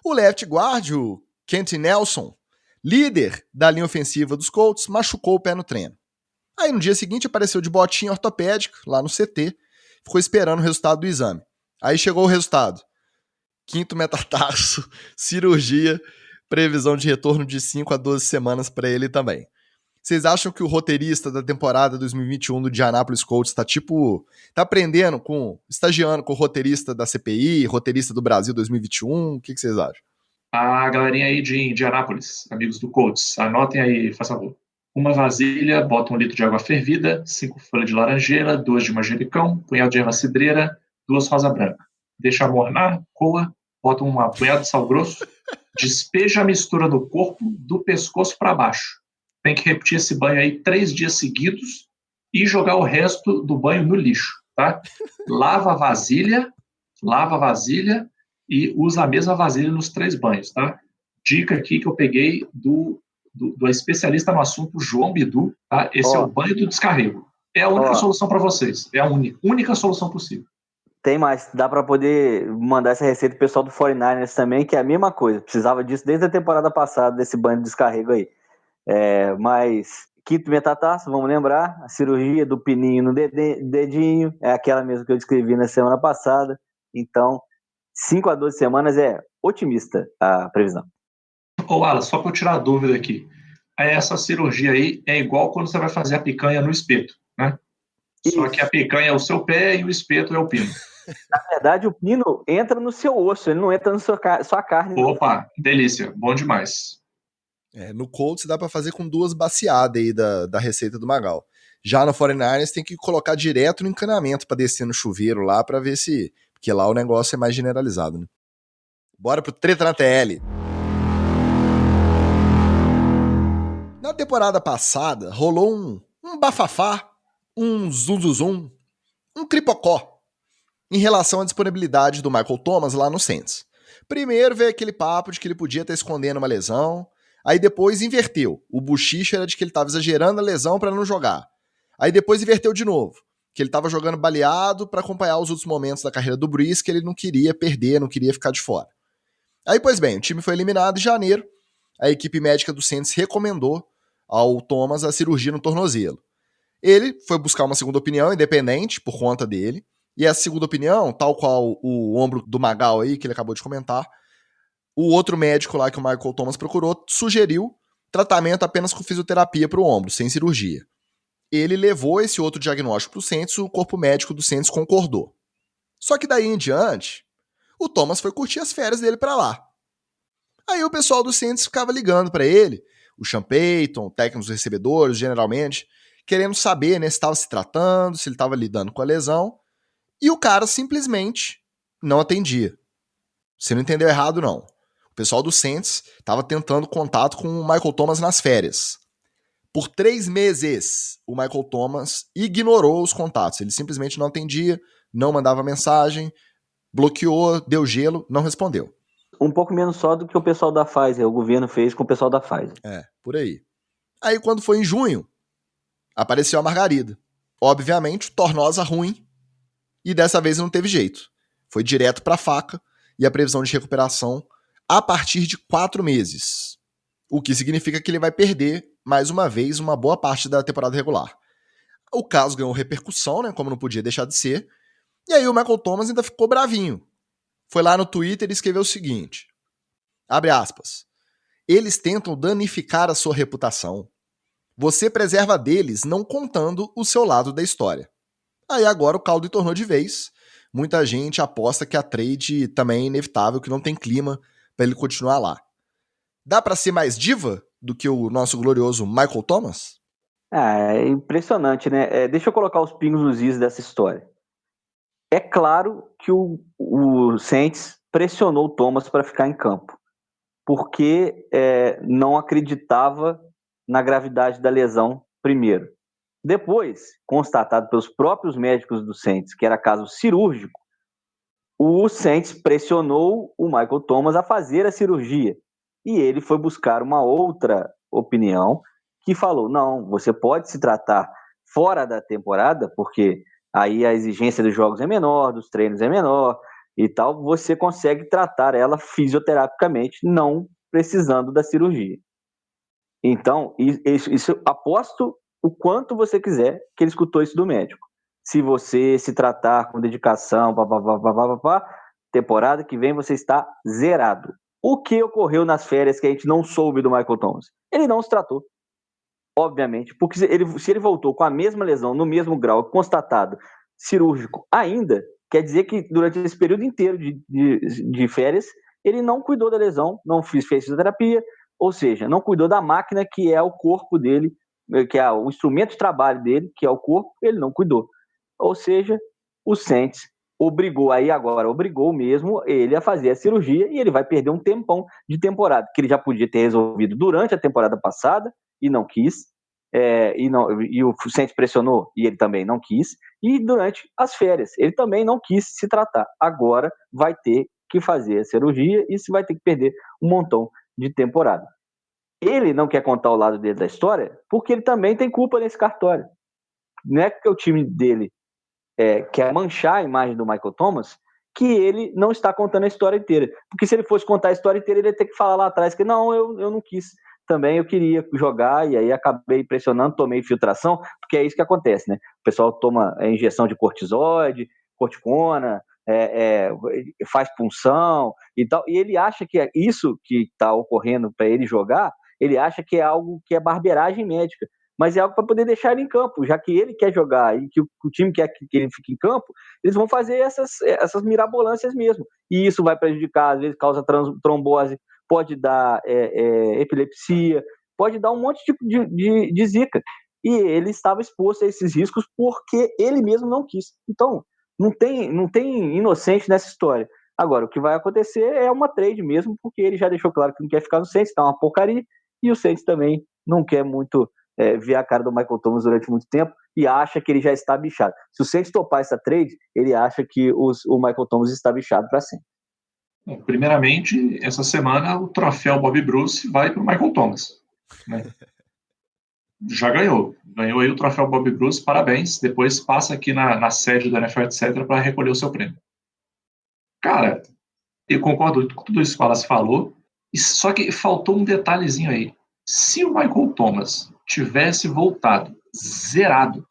o left guard, o Quentin Nelson, líder da linha ofensiva dos Colts, machucou o pé no treino. Aí no dia seguinte apareceu de botinha ortopédico lá no CT, ficou esperando o resultado do exame. Aí chegou o resultado. 5º metatarso, cirurgia, previsão de retorno de 5 a 12 semanas para ele também. Vocês acham que o roteirista da temporada 2021 do Indianapolis Colts tá aprendendo estagiando com o roteirista da CPI, roteirista do Brasil 2021? O que vocês acham?
A galerinha aí de Indianápolis, amigos do Colts, anotem aí, faz favor. Uma vasilha, bota 1 litro de água fervida, 5 folhas de laranjeira, 2 de manjericão, punhado de erva cidreira, 2 rosa branca. Deixa amornar, coa, bota um punhado de sal grosso, despeja a mistura no corpo, do pescoço para baixo. Tem que repetir esse banho aí 3 dias seguidos e jogar o resto do banho no lixo, tá? Lava a vasilha e usa a mesma vasilha nos 3 banhos, tá? Dica aqui que eu peguei do especialista no assunto, João Bidu, tá? Esse é o banho do descarrego. É a única solução para vocês. É a única solução possível.
Tem mais, dá para poder mandar essa receita pro pessoal do 49ers também, que é a mesma coisa. Precisava disso desde a temporada passada, desse banho de descarrego aí. Mas 5º metatarso, vamos lembrar, a cirurgia do pininho no dedinho, é aquela mesmo que eu descrevi na semana passada. Então, 5 a 12 semanas é otimista a previsão.
Ô, Alan, só para eu tirar a dúvida aqui. Essa cirurgia aí é igual quando você vai fazer a picanha no espeto, né? Isso. Só que a picanha é o seu pé e o espeto é o pino.
Na verdade, o pino entra no seu osso, ele não entra na sua carne.
Opa, delícia, bom demais.
No Colts dá para fazer com 2 baciadas aí da receita do Magal. Já no 49ers tem que colocar direto no encanamento para descer no chuveiro lá para ver se... Porque lá o negócio é mais generalizado, né? Bora pro treta na TL. Na temporada passada, rolou um bafafá, um zum, um cripocó em relação à disponibilidade do Michael Thomas lá no Saints. Primeiro veio aquele papo de que ele podia estar escondendo uma lesão, aí depois inverteu. O buchicho era de que ele estava exagerando a lesão para não jogar. Aí depois inverteu de novo, que ele estava jogando baleado para acompanhar os outros momentos da carreira do Brees, que ele não queria perder, não queria ficar de fora. Aí, pois bem, o time foi eliminado em janeiro, a equipe médica do Saints recomendou ao Thomas a cirurgia no tornozelo. Ele foi buscar uma segunda opinião independente por conta dele, e essa segunda opinião, tal qual o ombro do Magal aí, que ele acabou de comentar, o outro médico lá que o Michael Thomas procurou sugeriu tratamento apenas com fisioterapia para o ombro, sem cirurgia. Ele levou esse outro diagnóstico para o Saints, o corpo médico do Saints concordou. Só que daí em diante, o Thomas foi curtir as férias dele para lá. Aí o pessoal do Saints ficava ligando para ele, o Sean Payton, técnicos recebedores, generalmente, querendo saber, né, se estava se tratando, se ele estava lidando com a lesão, e o cara simplesmente não atendia. Você não entendeu errado, não. O pessoal do Saints estava tentando contato com o Michael Thomas nas férias. Por 3 meses, o Michael Thomas ignorou os contatos. Ele simplesmente não atendia, não mandava mensagem, bloqueou, deu gelo, não respondeu.
Um pouco menos só do que o pessoal da Pfizer, o governo fez com o pessoal da Pfizer.
Por aí. Aí quando foi em junho, apareceu a Margarida. Obviamente, tornosa ruim, e dessa vez não teve jeito. Foi direto pra faca, e a previsão de recuperação a partir de 4 meses. O que significa que ele vai perder, mais uma vez, uma boa parte da temporada regular. O caso ganhou repercussão, né, como não podia deixar de ser, e aí o Michael Thomas ainda ficou bravinho. Foi lá no Twitter e escreveu o seguinte, abre aspas, eles tentam danificar a sua reputação. Você preserva deles não contando o seu lado da história. Aí agora o caldo entornou de vez. Muita gente aposta que a trade também é inevitável, que não tem clima para ele continuar lá. Dá para ser mais diva do que o nosso glorioso Michael Thomas?
É impressionante, né? Deixa eu colocar os pingos nos is dessa história. É claro que o Saints pressionou o Thomas para ficar em campo, porque não acreditava na gravidade da lesão primeiro. Depois, constatado pelos próprios médicos do Saints, que era caso cirúrgico, o Saints pressionou o Michael Thomas a fazer a cirurgia. E ele foi buscar uma outra opinião que falou, não, você pode se tratar fora da temporada, porque aí a exigência dos jogos é menor, dos treinos é menor e tal, você consegue tratar ela fisioterapicamente, não precisando da cirurgia. Então, isso aposto o quanto você quiser que ele escutou isso do médico. Se você se tratar com dedicação, temporada que vem você está zerado. O que ocorreu nas férias que a gente não soube do Michael Thomas? Ele não se tratou, obviamente, porque se ele voltou com a mesma lesão, no mesmo grau, constatado, cirúrgico ainda, quer dizer que durante esse período inteiro de férias, ele não cuidou da lesão, não fez fisioterapia, ou seja, não cuidou da máquina que é o corpo dele, que é o instrumento de trabalho dele, que é o corpo, ele não cuidou. Ou seja, o Saints obrigou mesmo ele a fazer a cirurgia e ele vai perder um tempão de temporada, que ele já podia ter resolvido durante a temporada passada e não quis, e o Saints pressionou e ele também não quis, e durante as férias ele também não quis se tratar. Agora vai ter que fazer a cirurgia e se vai ter que perder um montão de temporada. Ele não quer contar o lado dele da história porque ele também tem culpa nesse cartório. Não é que o time dele quer manchar a imagem do Michael Thomas, que ele não está contando a história inteira. Porque se ele fosse contar a história inteira, ele ia ter que falar lá atrás que não, eu não quis. Também eu queria jogar e aí acabei pressionando, tomei infiltração, porque é isso que acontece, né? O pessoal toma injeção de cortisóide, corticona, faz punção e tal, e ele acha que é isso que está ocorrendo para ele jogar, ele acha que é algo que é barbeiragem médica, mas é algo para poder deixar ele em campo, já que ele quer jogar e que o time quer que ele fique em campo, eles vão fazer essas mirabolâncias mesmo, e isso vai prejudicar, às vezes causa trombose, pode dar epilepsia, pode dar um monte de zica, e ele estava exposto a esses riscos porque ele mesmo não quis. Então, não tem inocente nessa história. Agora, o que vai acontecer é uma trade mesmo, porque ele já deixou claro que não quer ficar no Saints, tá uma porcaria, e o Saints também não quer muito ver a cara do Michael Thomas durante muito tempo e acha que ele já está bichado. Se o Saints topar essa trade, ele acha que o Michael Thomas está bichado para sempre.
Primeiramente, essa semana o troféu Bob Bruce vai para o Michael Thomas, né? Já ganhou aí o troféu Bob Bruce, parabéns, depois passa aqui na sede do NFL, etc, para recolher o seu prêmio. Cara, eu concordo com tudo isso que o Wallace falou, só que faltou um detalhezinho aí. Se o Michael Thomas tivesse voltado zerado,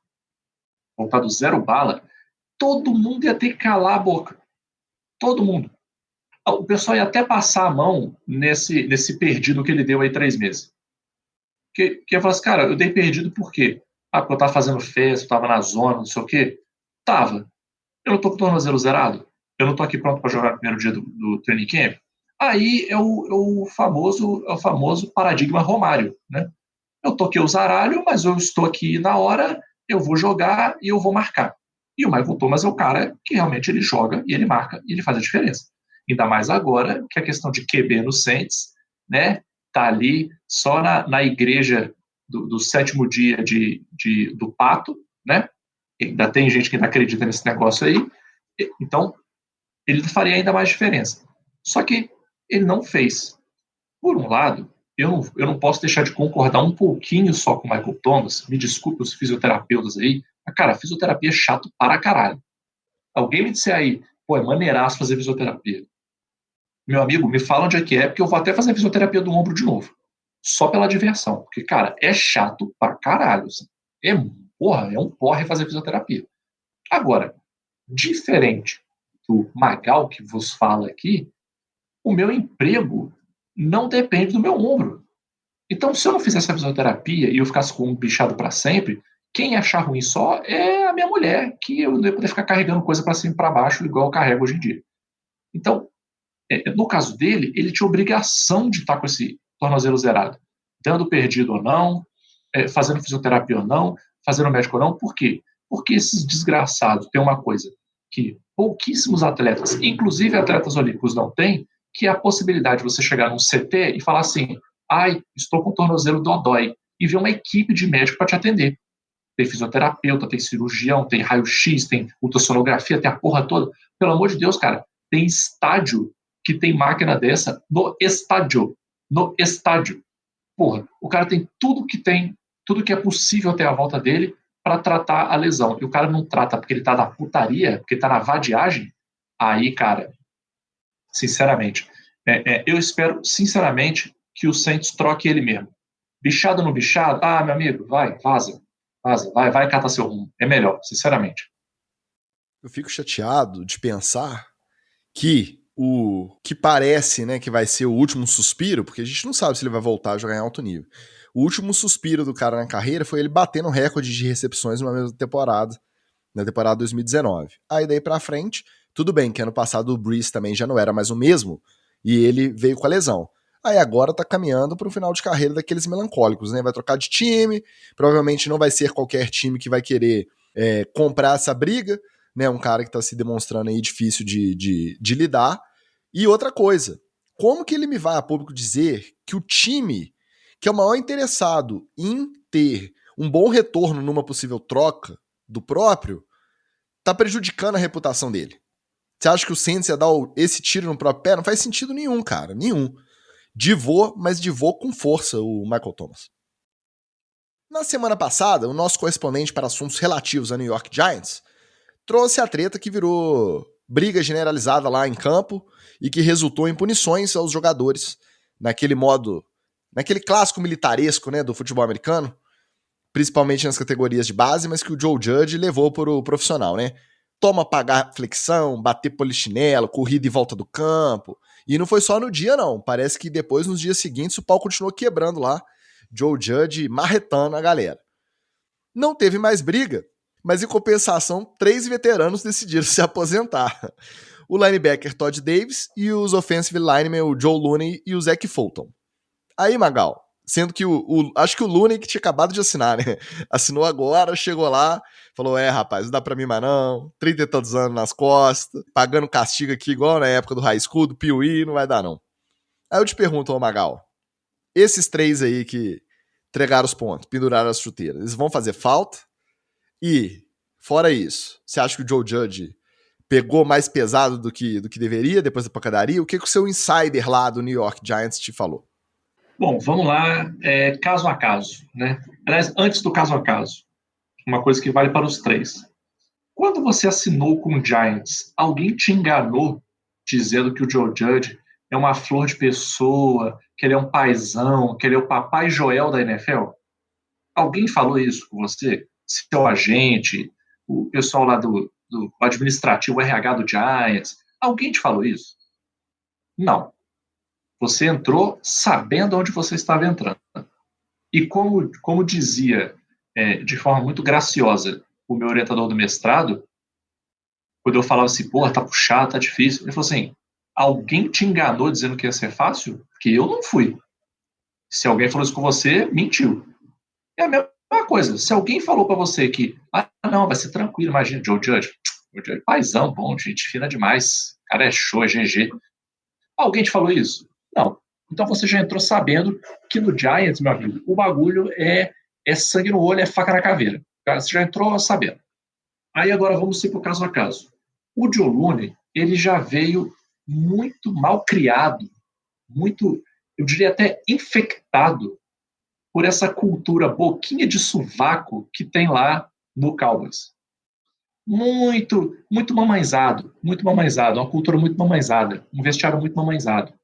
voltado zero bala, todo mundo ia ter que calar a boca. Todo mundo. O pessoal ia até passar a mão nesse perdido que ele deu aí 3 meses. Que eu falo assim, cara, eu dei perdido por quê? Porque eu tava fazendo festa, eu tava na zona, não sei o quê. Tava. Eu não tô com o tornozelo zerado. Eu não tô aqui pronto para jogar no primeiro dia do training camp. Aí é o famoso paradigma Romário, né? Eu toquei o zaralho, mas eu estou aqui na hora, eu vou jogar e eu vou marcar. E o Michael Thomas é o cara que realmente ele joga e ele marca e ele faz a diferença. Ainda mais agora que a questão de QB no Saints, né, tá ali só na igreja do 7º dia do pato, né? Ainda tem gente que ainda acredita nesse negócio aí. Então, ele faria ainda mais diferença. Só que ele não fez. Por um lado, eu não posso deixar de concordar um pouquinho só com o Michael Thomas. Me desculpe os fisioterapeutas aí, mas, cara, fisioterapia é chato para caralho. Alguém me disser aí, pô, é maneiraço fazer fisioterapia. Meu amigo, me fala onde é que é, porque eu vou até fazer fisioterapia do ombro de novo. Só pela diversão. Porque, cara, é chato pra caralho. Assim. É um porre fazer fisioterapia. Agora, diferente do Magal que vos fala aqui, o meu emprego não depende do meu ombro. Então, se eu não fizesse a fisioterapia e eu ficasse com um bichado para sempre, quem ia achar ruim só é a minha mulher, que eu não ia poder ficar carregando coisa para cima e para baixo, igual eu carrego hoje em dia. Então, no caso dele, ele tinha obrigação de estar com esse tornozelo zerado, dando perdido ou não, fazendo fisioterapia ou não, fazendo médico ou não. Por quê? Porque esses desgraçados têm uma coisa que pouquíssimos atletas, inclusive atletas olímpicos, não têm, que é a possibilidade de você chegar num CT e falar assim, ai, estou com o tornozelo dodói, e ver uma equipe de médico para te atender. Tem fisioterapeuta, tem cirurgião, tem raio-x, tem ultrassonografia, tem a porra toda. Pelo amor de Deus, cara, tem estádio que tem máquina dessa no estádio. No estádio. Porra, o cara tem tudo que é possível ter à volta dele para tratar a lesão. E o cara não trata porque ele tá na putaria, porque ele tá na vadiagem. Aí, cara, sinceramente, eu espero, sinceramente, que o Saints troque ele mesmo. Bichado no bichado, meu amigo, vai, vaza, vai catar seu rumo. É melhor, sinceramente.
Eu fico chateado de pensar que o que parece, né, que vai ser o último suspiro, porque a gente não sabe se ele vai voltar a jogar em alto nível. O último suspiro do cara na carreira foi ele batendo recorde de recepções numa mesma temporada, na temporada 2019. Aí daí pra frente, tudo bem que ano passado o Brees também já não era mais o mesmo, e ele veio com a lesão. Aí agora tá caminhando pro final de carreira daqueles melancólicos, né? Vai trocar de time, provavelmente não vai ser qualquer time que vai querer comprar essa briga, né? Um cara que tá se demonstrando aí difícil de lidar. E outra coisa, como que ele me vai a público dizer que o time que é o maior interessado em ter um bom retorno numa possível troca do próprio, tá prejudicando a reputação dele? Você acha que o Saints ia dar esse tiro no próprio pé? Não faz sentido nenhum, cara, nenhum. Divou, mas divou com força o Michael Thomas. Na semana passada, o nosso correspondente para assuntos relativos a New York Giants trouxe a treta que virou briga generalizada lá em campo e que resultou em punições aos jogadores naquele clássico militaresco, né, do futebol americano, principalmente nas categorias de base, mas que o Joe Judge levou para o profissional, né? Toma pagar flexão, bater polichinelo, corrida em volta do campo. E não foi só no dia, não. Parece que depois, nos dias seguintes, o pau continuou quebrando lá. Joe Judge marretando a galera. Não teve mais briga, mas em compensação, 3 veteranos decidiram se aposentar. O linebacker Todd Davis e os offensive linemen, o Joe Looney e o Zach Fulton. Aí, Magal, sendo que acho que o Looney que tinha acabado de assinar, né? Assinou agora, chegou lá, falou, rapaz, não dá pra mim mais não, 30 e tantos anos nas costas, pagando castigo aqui igual na época do high school, do Piuí, não vai dar não. Aí eu te pergunto, Magal, esses 3 aí que entregaram os pontos, penduraram as chuteiras, eles vão fazer falta? E, fora isso, você acha que o Joe Judge pegou mais pesado do que deveria depois da pancadaria? O que o seu insider lá do New York Giants te falou?
Bom, vamos lá, caso a caso, né? Aliás, antes do caso a caso, uma coisa que vale para os 3. Quando você assinou com o Giants, alguém te enganou dizendo que o Joe Judge é uma flor de pessoa, que ele é um paizão, que ele é o papai Joel da NFL? Alguém falou isso com você? Seu agente, o pessoal lá do administrativo, o RH do Giants, alguém te falou isso? Não. Você entrou sabendo onde você estava entrando. E como dizia de forma muito graciosa o meu orientador do mestrado, quando eu falava assim, porra, tá puxado, tá difícil, ele falou assim, alguém te enganou dizendo que ia ser fácil? Porque eu não fui. Se alguém falou isso com você, mentiu. É a mesma coisa. Se alguém falou para você que, não, vai ser tranquilo, imagina, Joe Judge, paizão, bom, gente fina demais, cara é show, é GG. Alguém te falou isso? Não. Então você já entrou sabendo que no Giants, meu amigo, o bagulho é sangue no olho, é faca na caveira. Você já entrou sabendo. Aí agora vamos ir para o caso a caso. O Joe Looney, ele já veio muito mal criado, muito eu diria até infectado por essa cultura boquinha de sovaco que tem lá no Cowboys. Muito mamãezado, uma cultura muito mamãezada, um vestiário muito mamãezado.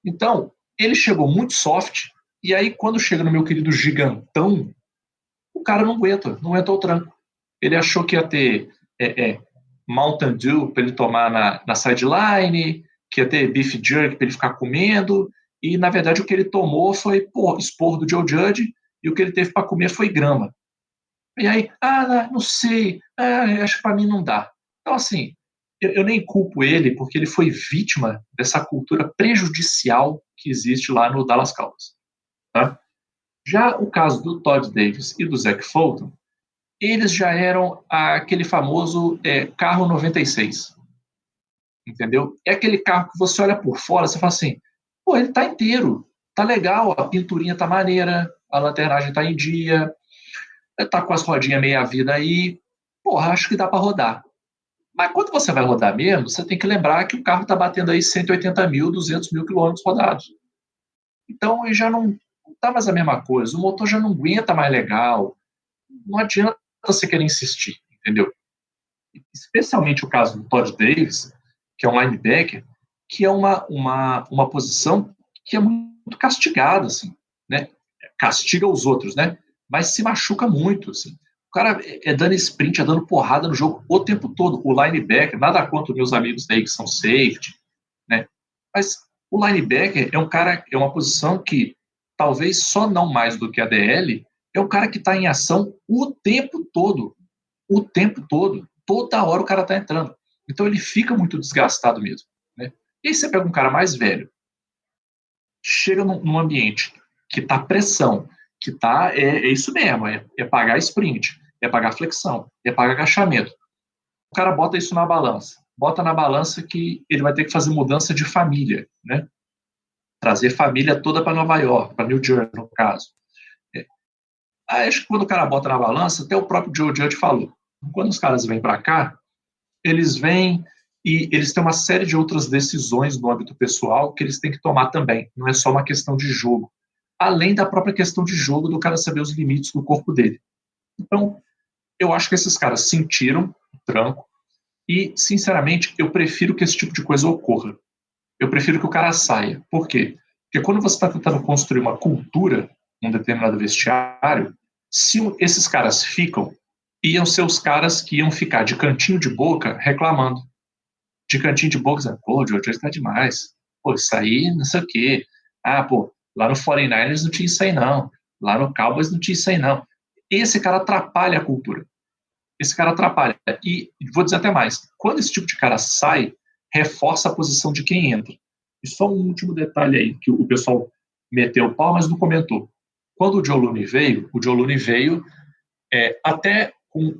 Então, ele chegou muito soft, e aí quando chega no meu querido gigantão, o cara não aguenta o tranco. Ele achou que ia ter Mountain Dew para ele tomar na sideline, que ia ter beef jerky para ele ficar comendo, e na verdade o que ele tomou foi esporro do Joe Judge, e o que ele teve para comer foi grama. E aí, não sei, acho que para mim não dá. Então, assim, eu nem culpo ele, porque ele foi vítima dessa cultura prejudicial que existe lá no Dallas Cowboys. Tá? Já o caso do Todd Davis e do Zach Fulton, eles já eram aquele famoso carro 96. Entendeu? É aquele carro que você olha por fora, você fala assim, pô, ele tá inteiro, tá legal, a pinturinha tá maneira, a lanternagem tá em dia, tá com as rodinhas meia vida aí, porra, acho que dá para rodar. Mas quando você vai rodar mesmo, você tem que lembrar que o carro tá batendo aí 180 mil, 200 mil quilômetros rodados. Então, já não tá mais a mesma coisa, o motor já não aguenta mais legal, não adianta você querer insistir, entendeu? Especialmente o caso do Todd Davis, que é um linebacker, que é uma posição que é muito castigada, assim, né? Castiga os outros, né? Mas se machuca muito, assim. O cara é dando sprint, é dando porrada no jogo o tempo todo. O linebacker, nada contra os meus amigos aí que são safety, né? Mas o linebacker é um cara, é uma posição que talvez só não mais do que a DL, é um cara que está em ação o tempo todo. O tempo todo. Toda hora o cara está entrando. Então ele fica muito desgastado mesmo. Né? E aí você pega um cara mais velho, chega num ambiente que está pressão, que está é isso mesmo, é pagar sprint, é pagar flexão, é pagar agachamento. O cara bota isso na balança. Bota na balança que ele vai ter que fazer mudança de família, né? Trazer família toda para Nova York, para New Jersey, no caso. Acho que quando o cara bota na balança, até o próprio Joe Judge falou, quando os caras vêm para cá, eles vêm e eles têm uma série de outras decisões no âmbito pessoal que eles têm que tomar também. Não é só uma questão de jogo. Além da própria questão de jogo, do cara saber os limites do corpo dele. Então, eu acho que esses caras sentiram o tranco e, sinceramente, eu prefiro que esse tipo de coisa ocorra. Eu prefiro que o cara saia. Por quê? Porque quando você está tentando construir uma cultura num determinado vestiário, se esses caras ficam, iam ser os caras que iam ficar de cantinho de boca reclamando. De cantinho de boca, dizendo, pô, o George está demais. Pô, isso aí, não sei o quê. Lá no 49ers não tinha isso aí, não. Lá no Cowboys não tinha isso aí, não. Esse cara atrapalha a cultura. Esse cara atrapalha. E vou dizer até mais. Quando esse tipo de cara sai, reforça a posição de quem entra. E só um último detalhe aí, que o pessoal meteu o pau, mas não comentou. Quando o Joe Looney veio até com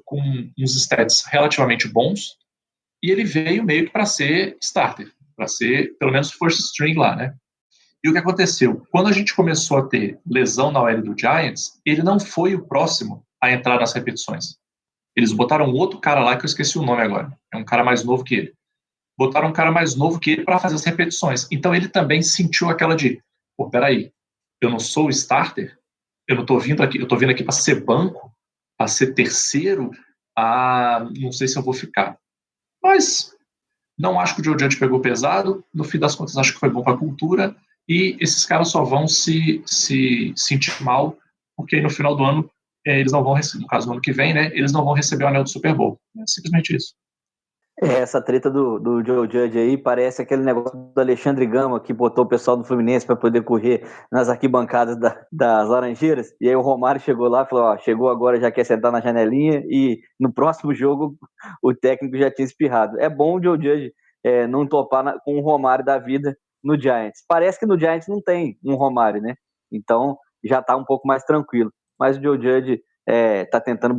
uns stats relativamente bons, e ele veio meio que para ser starter, para ser pelo menos first string lá, né? E o que aconteceu? Quando a gente começou a ter lesão na OL do Giants, ele não foi o próximo a entrar nas repetições. Eles botaram outro cara lá que eu esqueci o nome agora. É um cara mais novo que ele. Botaram um cara mais novo que ele para fazer as repetições. Então ele também sentiu aquela de, pô, peraí, eu não sou o starter? Eu não tô vindo aqui, eu tô vindo aqui para ser banco, para ser terceiro, não sei se eu vou ficar. Mas não acho que o Joe Judge pegou pesado, no fim das contas acho que foi bom para a cultura, e esses caras só vão se sentir mal, porque aí no final do ano eles não vão receber, no caso do ano que vem, né, eles não vão receber o anel do Super Bowl. É simplesmente isso.
Essa treta do Joe Judge aí parece aquele negócio do Alexandre Gama que botou o pessoal do Fluminense para poder correr nas arquibancadas das Laranjeiras, e aí o Romário chegou lá e falou, ó, chegou agora, já quer sentar na janelinha, e no próximo jogo o técnico já tinha espirrado. É bom o Joe Judge não topar com o Romário da vida no Giants. Parece que no Giants não tem um Romário, né? Então já tá um pouco mais tranquilo. Mas o Joe Judge tá tentando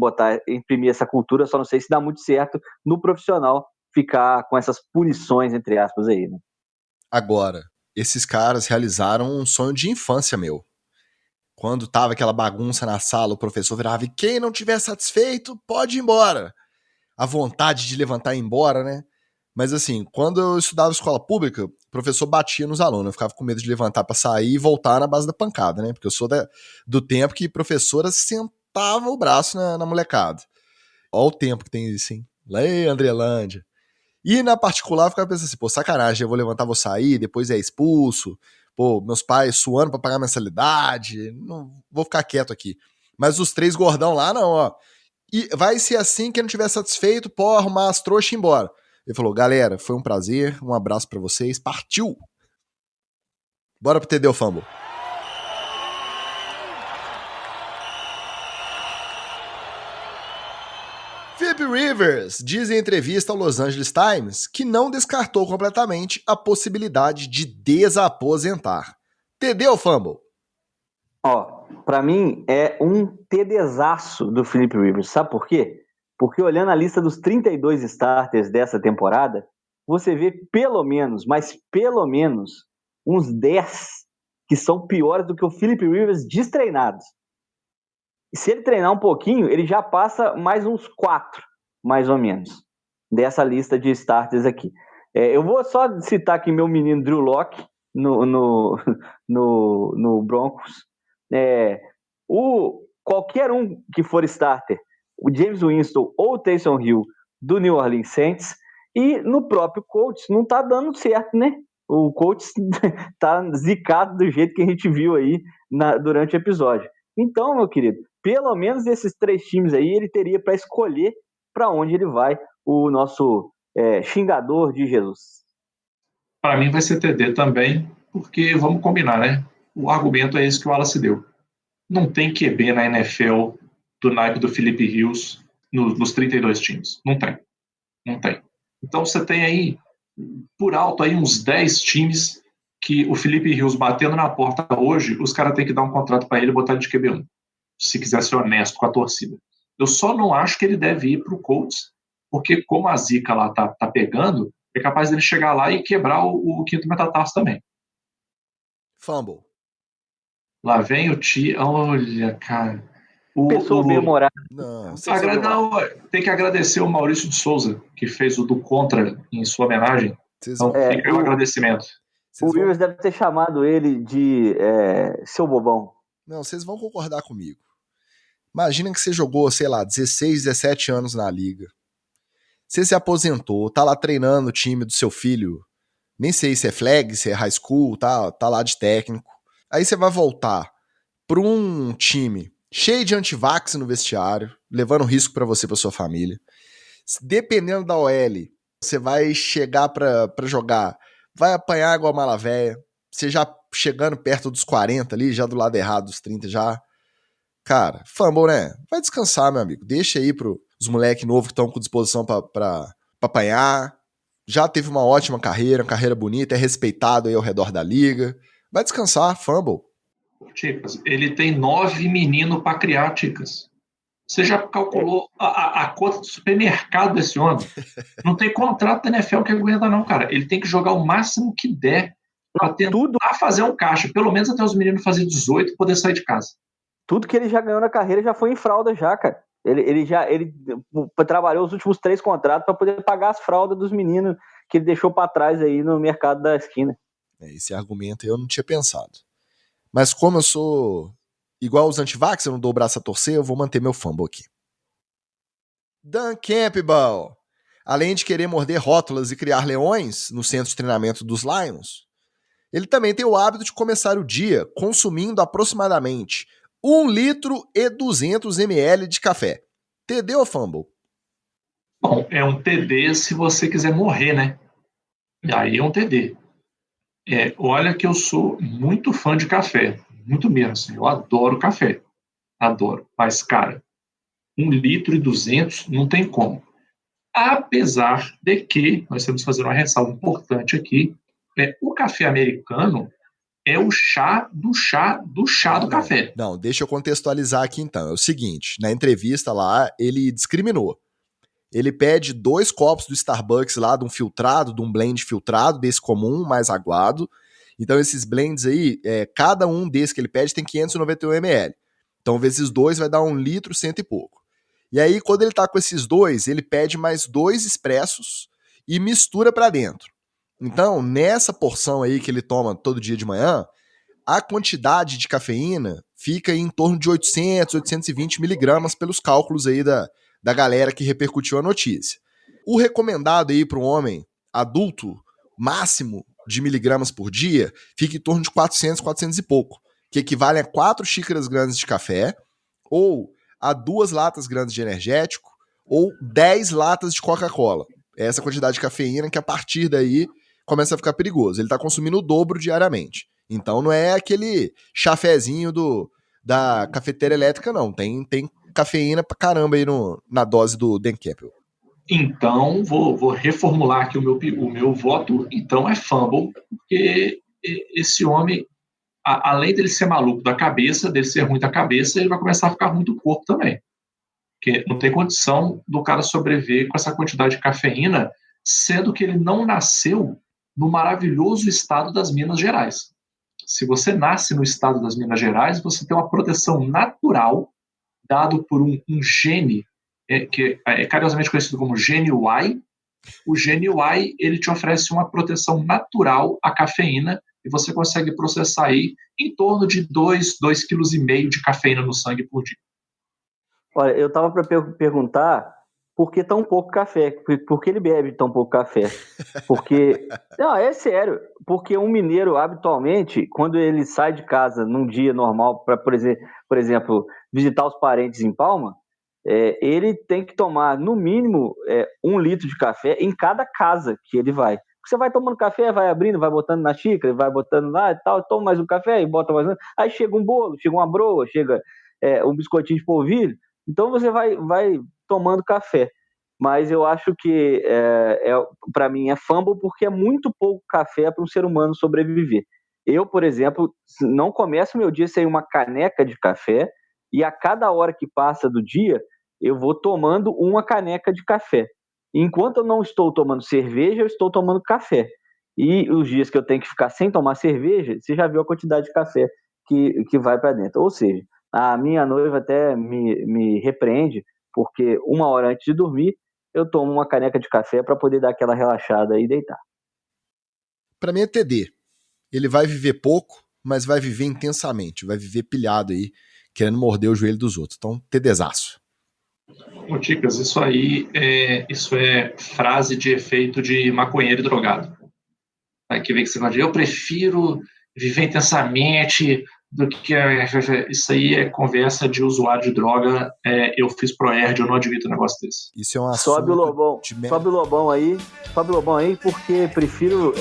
imprimir essa cultura, só não sei se dá muito certo no profissional ficar com essas punições, entre aspas, aí, né?
Agora, esses caras realizaram um sonho de infância meu. Quando tava aquela bagunça na sala, o professor virava, e quem não tiver satisfeito, pode ir embora. A vontade de levantar e ir embora, né? Mas assim, quando eu estudava escola pública, o professor batia nos alunos. Eu ficava com medo de levantar pra sair e voltar na base da pancada, né? Porque eu sou do tempo que professora sentava o braço na molecada. Olha o tempo que tem isso, hein? Lá em Andrelândia. E na particular, eu ficava pensando assim, pô, sacanagem, eu vou levantar, vou sair, depois é expulso. Pô, meus pais suando pra pagar mensalidade. Não vou ficar quieto aqui. Mas os 3 gordão lá, não, ó. E vai ser assim, quem não tiver satisfeito, pode arrumar as trouxas e ir embora. Ele falou, galera, foi um prazer, um abraço pra vocês, partiu! Bora pro TD Fumble. Philip Rivers diz em entrevista ao Los Angeles Times que não descartou completamente a possibilidade de desaposentar. TD ou Fumble?
Ó, pra mim é um TDzaço do Philip Rivers. Sabe por quê? Porque olhando a lista dos 32 starters dessa temporada, você vê pelo menos, mas pelo menos, uns 10 que são piores do que o Philip Rivers destreinados. E se ele treinar um pouquinho, ele já passa mais uns 4, mais ou menos, dessa lista de starters aqui. Eu vou só citar aqui meu menino Drew Lock no Broncos. Qualquer um que for starter, o James Winston ou o Taysom Hill do New Orleans Saints, e no próprio Colts não tá dando certo, né? O Colts tá zicado do jeito que a gente viu aí durante o episódio. Então, meu querido, pelo menos esses 3 times aí ele teria para escolher para onde ele vai, o nosso xingador de Jesus.
Para mim vai ser TD também, porque vamos combinar, né? O argumento é esse que o Wallace deu. Não tem QB na NFL do naipe do Philip Rivers nos 32 times. Não tem. Não tem. Então você tem aí, por alto, aí uns 10 times que o Philip Rivers batendo na porta hoje, os caras têm que dar um contrato para ele e botar ele de QB1. Se quiser ser honesto com a torcida. Eu só não acho que ele deve ir para o Colts, porque como a zica lá tá pegando, é capaz dele chegar lá e quebrar o quinto metatarso também.
Fumble.
Lá vem o Ti. Olha, cara.
Pessoa bem-humorada.
Não,
tem que agradecer o Maurício de Souza, que fez o do Contra em sua homenagem. Então, fica aí o agradecimento.
O Rivers deve ter chamado ele de seu bobão.
Não, vocês vão concordar comigo. Imagina que você jogou, sei lá, 16, 17 anos na liga. Você se aposentou, tá lá treinando o time do seu filho. Nem sei se é flag, se é high school, tá lá de técnico. Aí você vai voltar pra um time cheio de antivax no vestiário, levando risco pra você e pra sua família. Dependendo da OL, você vai chegar pra jogar, vai apanhar igual a mala véia. Você já chegando perto dos 40 ali, já do lado errado dos 30 já. Cara, fumble, né? Vai descansar, meu amigo. Deixa aí pros moleques novos que estão com disposição pra apanhar. Já teve uma ótima carreira bonita, é respeitado aí ao redor da liga. Vai descansar, fumble.
Ticas, ele tem 9 meninos pra criar, Ticas. Você já calculou a conta do supermercado desse homem? Não tem contrato da NFL que aguenta não, cara. Ele tem que jogar o máximo que der pra tentar fazer um caixa. Pelo menos até os meninos fazer 18 e poder sair de casa.
Tudo que ele já ganhou na carreira já foi em fralda já, cara. Ele trabalhou os últimos 3 contratos para poder pagar as fraldas dos meninos que ele deixou para trás aí no mercado da esquina.
Esse argumento eu não tinha pensado. Mas como eu sou igual os antivax, eu não dou o braço a torcer, eu vou manter meu fumble aqui. Dan Campbell. Além de querer morder rótulas e criar leões no centro de treinamento dos Lions, ele também tem o hábito de começar o dia consumindo aproximadamente 1 litro e 200 ml de café. TD ou fumble?
Bom, é um TD se você quiser morrer, né? E aí é um TD. Olha que eu sou muito fã de café. Muito mesmo, assim. Eu adoro café. Adoro. Mas, cara, 1 litro e 200 não tem como. Apesar de que, nós temos que fazer uma ressalva importante aqui, o café americano é o chá do chá do chá do café.
Não, deixa eu contextualizar aqui então. É o seguinte, na entrevista lá, ele discriminou. Ele pede 2 copos do Starbucks lá, de um filtrado, de um blend filtrado, desse comum, mais aguado. Então esses blends aí, cada um desses que ele pede tem 591 ml. Então vezes 2 vai dar 1 litro, 100 e pouco. E aí quando ele tá com esses 2, ele pede mais 2 expressos e mistura para dentro. Então, nessa porção aí que ele toma todo dia de manhã, a quantidade de cafeína fica em torno de 800, 820 miligramas pelos cálculos aí da galera que repercutiu a notícia. O recomendado aí para um homem adulto, máximo de miligramas por dia, fica em torno de 400, 400 e pouco, que equivale a 4 xícaras grandes de café, ou a 2 latas grandes de energético, ou 10 latas de Coca-Cola. Essa quantidade de cafeína que a partir daí começa a ficar perigoso. Ele está consumindo o dobro diariamente. Então não é aquele chafezinho da cafeteira elétrica, não. Tem cafeína pra caramba aí na dose do Dan Campbell.
Então, vou reformular aqui o meu voto. Então é fumble, porque esse homem, além dele ser maluco da cabeça, dele ser ruim da cabeça, ele vai começar a ficar ruim do corpo também. Porque não tem condição do cara sobreviver com essa quantidade de cafeína, sendo que ele não nasceu no maravilhoso estado das Minas Gerais. Se você nasce no estado das Minas Gerais, você tem uma proteção natural dado por um gene que é carinhosamente conhecido como gene Y. O gene Y, ele te oferece uma proteção natural à cafeína e você consegue processar aí em torno de 2,5 kg de cafeína no sangue por dia.
Olha, eu estava para perguntar por que tão pouco café? Por que ele bebe tão pouco café? Porque, não, é sério, porque um mineiro, habitualmente, quando ele sai de casa num dia normal para, por exemplo, visitar os parentes em Palma, ele tem que tomar, no mínimo, 1 litro de café em cada casa que ele vai. Você vai tomando café, vai abrindo, vai botando na xícara, vai botando lá e tal, toma mais um café e bota mais um. Aí chega um bolo, chega uma broa, chega um biscoitinho de polvilho. Então você vai tomando café. Mas eu acho que, para mim, é fumble porque é muito pouco café para um ser humano sobreviver. Eu, por exemplo, não começo meu dia sem uma caneca de café e a cada hora que passa do dia, eu vou tomando uma caneca de café. Enquanto eu não estou tomando cerveja, eu estou tomando café. E os dias que eu tenho que ficar sem tomar cerveja, você já viu a quantidade de café que vai para dentro. Ou seja, a minha noiva até me repreende, porque 1 hora antes de dormir, eu tomo uma caneca de café para poder dar aquela relaxada e deitar.
Para mim é TD. Ele vai viver pouco, mas vai viver intensamente. Vai viver pilhado aí, querendo morder o joelho dos outros. Então, TDzaço.
Ô, Ticas, isso aí isso é frase de efeito de maconheiro e drogado. Aí que vem que você fala, eu prefiro viver intensamente do que... Isso aí é conversa de usuário de droga. Eu fiz ProErd, eu não admito um negócio desse.
Isso é um assunto...
Sobe o Lobão aí, porque prefiro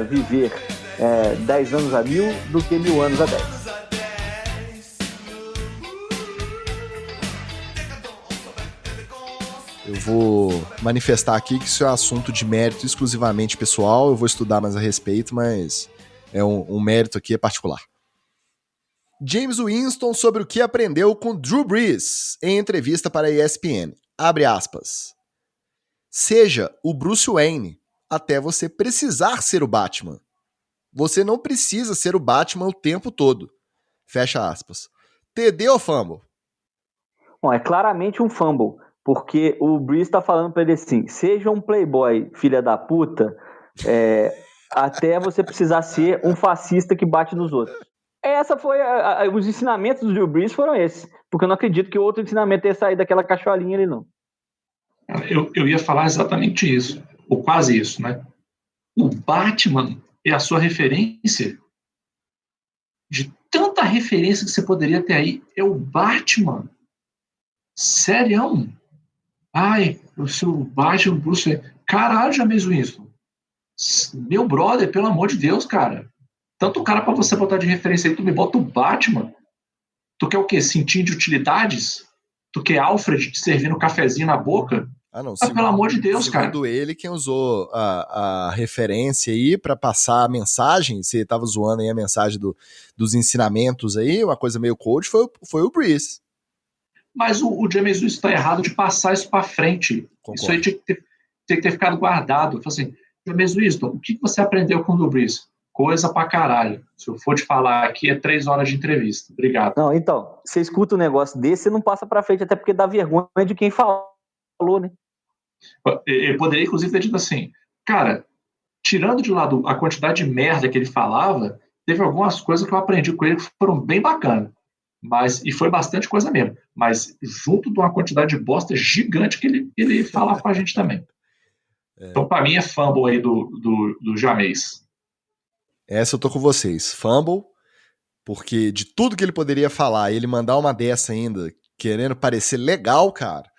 viver 10 anos a 1000 do que 1000 anos a 10.
Eu vou manifestar aqui que isso é um assunto de mérito exclusivamente pessoal. Eu vou estudar mais a respeito, mas é um mérito aqui particular. James Winston sobre o que aprendeu com Drew Brees em entrevista para a ESPN. Abre aspas. Seja o Bruce Wayne até você precisar ser o Batman. Você não precisa ser o Batman o tempo todo. Fecha aspas. TD ou fumble?
Bom, é claramente um fumble. Porque o Brees está falando para ele assim, seja um playboy filha da puta, até você precisar ser um fascista que bate nos outros. Essa foi os ensinamentos do Drew Brees foram esses, porque eu não acredito que outro ensinamento ia sair daquela cacholinha ali, não.
Eu ia falar exatamente isso, ou quase isso, né? O Batman é a sua referência? De tanta referência que você poderia ter aí, é o Batman? Sério? Ai, eu sou o Batman, Bruce. Caralho, James Winston. Meu brother, pelo amor de Deus, cara. Tanto cara pra você botar de referência aí, tu me bota o Batman. Tu quer o quê? Cintinho de utilidades? Tu quer Alfred te servindo um cafezinho na boca?
Ah, não.
Pelo amor de Deus, cara.
Segundo ele, quem usou a referência aí pra passar a mensagem, você tava zoando aí a mensagem dos ensinamentos aí, uma coisa meio coach, foi o Brees.
Mas o James Winston está errado de passar isso para frente.
Concordo.
Isso aí tinha que ter ficado guardado. Assim, James Winston, o que você aprendeu com o Drew Brees? Coisa pra caralho. Se eu for te falar aqui, é 3 horas de entrevista. Obrigado.
Não, então, você escuta um negócio desse, você não passa para frente, até porque dá vergonha de quem falou, né?
Eu poderia, inclusive, ter dito assim, cara, tirando de lado a quantidade de merda que ele falava, teve algumas coisas que eu aprendi com ele que foram bem bacanas. E foi bastante coisa mesmo. Mas junto de uma quantidade de bosta gigante que ele falava com a gente também. Então, pra mim, é fumble aí do Jameis.
Essa eu tô com vocês. Fumble, porque de tudo que ele poderia falar, ele mandar uma dessa ainda, querendo parecer legal, cara.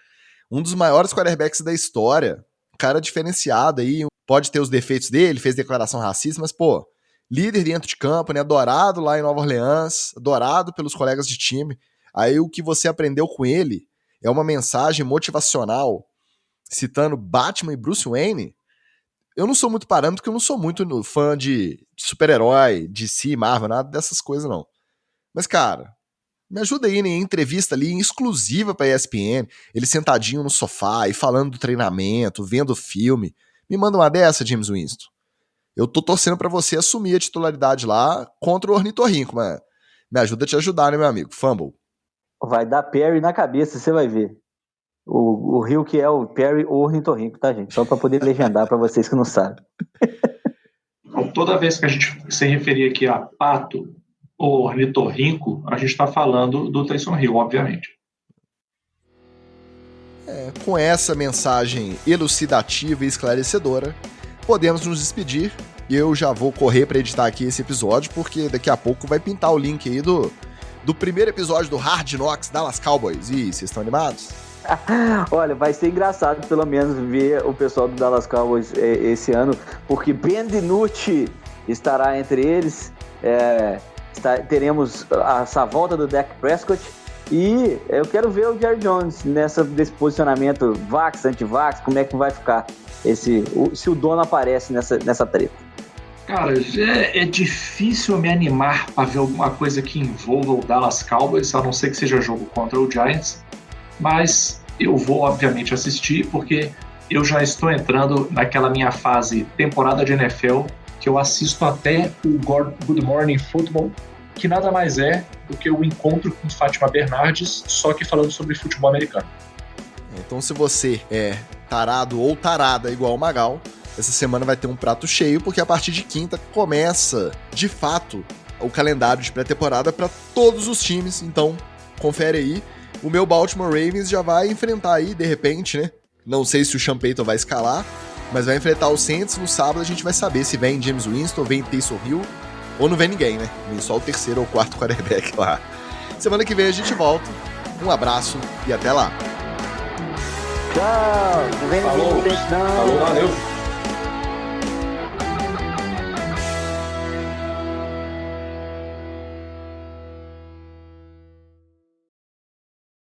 Um dos maiores quarterbacks da história. Cara diferenciado aí. Pode ter os defeitos dele, fez declaração racista, mas, pô, líder dentro de campo, né? Adorado lá em Nova Orleans, adorado pelos colegas de time. Aí o que você aprendeu com ele é uma mensagem motivacional, citando Batman e Bruce Wayne. Eu não sou muito parâmetro, porque eu não sou muito fã de super-herói, DC, Marvel, nada dessas coisas, não. Mas, cara, me ajuda aí em entrevista ali, exclusiva pra ESPN, ele sentadinho no sofá e falando do treinamento, vendo filme. Me manda uma dessa, James Winston. Eu tô torcendo pra você assumir a titularidade lá contra o Ornitorrinco, mas me ajuda a te ajudar, né, meu amigo? Fumble.
Vai dar Perry na cabeça, você vai ver. O Rio que é o Perry ou Ornitorrinco, tá, gente? Só pra poder legendar pra vocês que não sabem.
Então, toda vez que a gente se referir aqui a Pato ou Ornitorrinco, a gente tá falando do Taysom Hill, obviamente.
Com essa mensagem elucidativa e esclarecedora, podemos nos despedir. Eu já vou correr para editar aqui esse episódio, porque daqui a pouco vai pintar o link aí do primeiro episódio do Hard Knocks Dallas Cowboys. E vocês estão animados?
Olha, vai ser engraçado pelo menos ver o pessoal do Dallas Cowboys esse ano, porque Ben DiNucci estará entre eles. Teremos essa volta do Dak Prescott. E eu quero ver o Jerry Jones desse posicionamento vax, anti-vax, como é que vai ficar se o dono aparece nessa treta.
Cara, é difícil me animar para ver alguma coisa que envolva o Dallas Cowboys, a não ser que seja jogo contra o Giants, mas eu vou obviamente assistir, porque eu já estou entrando naquela minha fase temporada de NFL, que eu assisto até o Good Morning Football, que nada mais é do que o encontro com Fátima Bernardes, só que falando sobre futebol americano.
Então, se você é tarado ou tarada igual o Magal, essa semana vai ter um prato cheio, porque a partir de quinta começa, de fato, o calendário de pré-temporada para todos os times. Então, confere aí. O meu Baltimore Ravens já vai enfrentar aí, de repente, né? Não sei se o Sean Payton vai escalar, mas vai enfrentar o Saints. No sábado a gente vai saber se vem James Winston, vem Taysom Hill, ou não vem ninguém, né? Vem só o terceiro ou quarto quarterback lá. Semana que vem a gente volta. Um abraço e até lá.
Tchau! Não vem ninguém no dente, não.
Falou, valeu.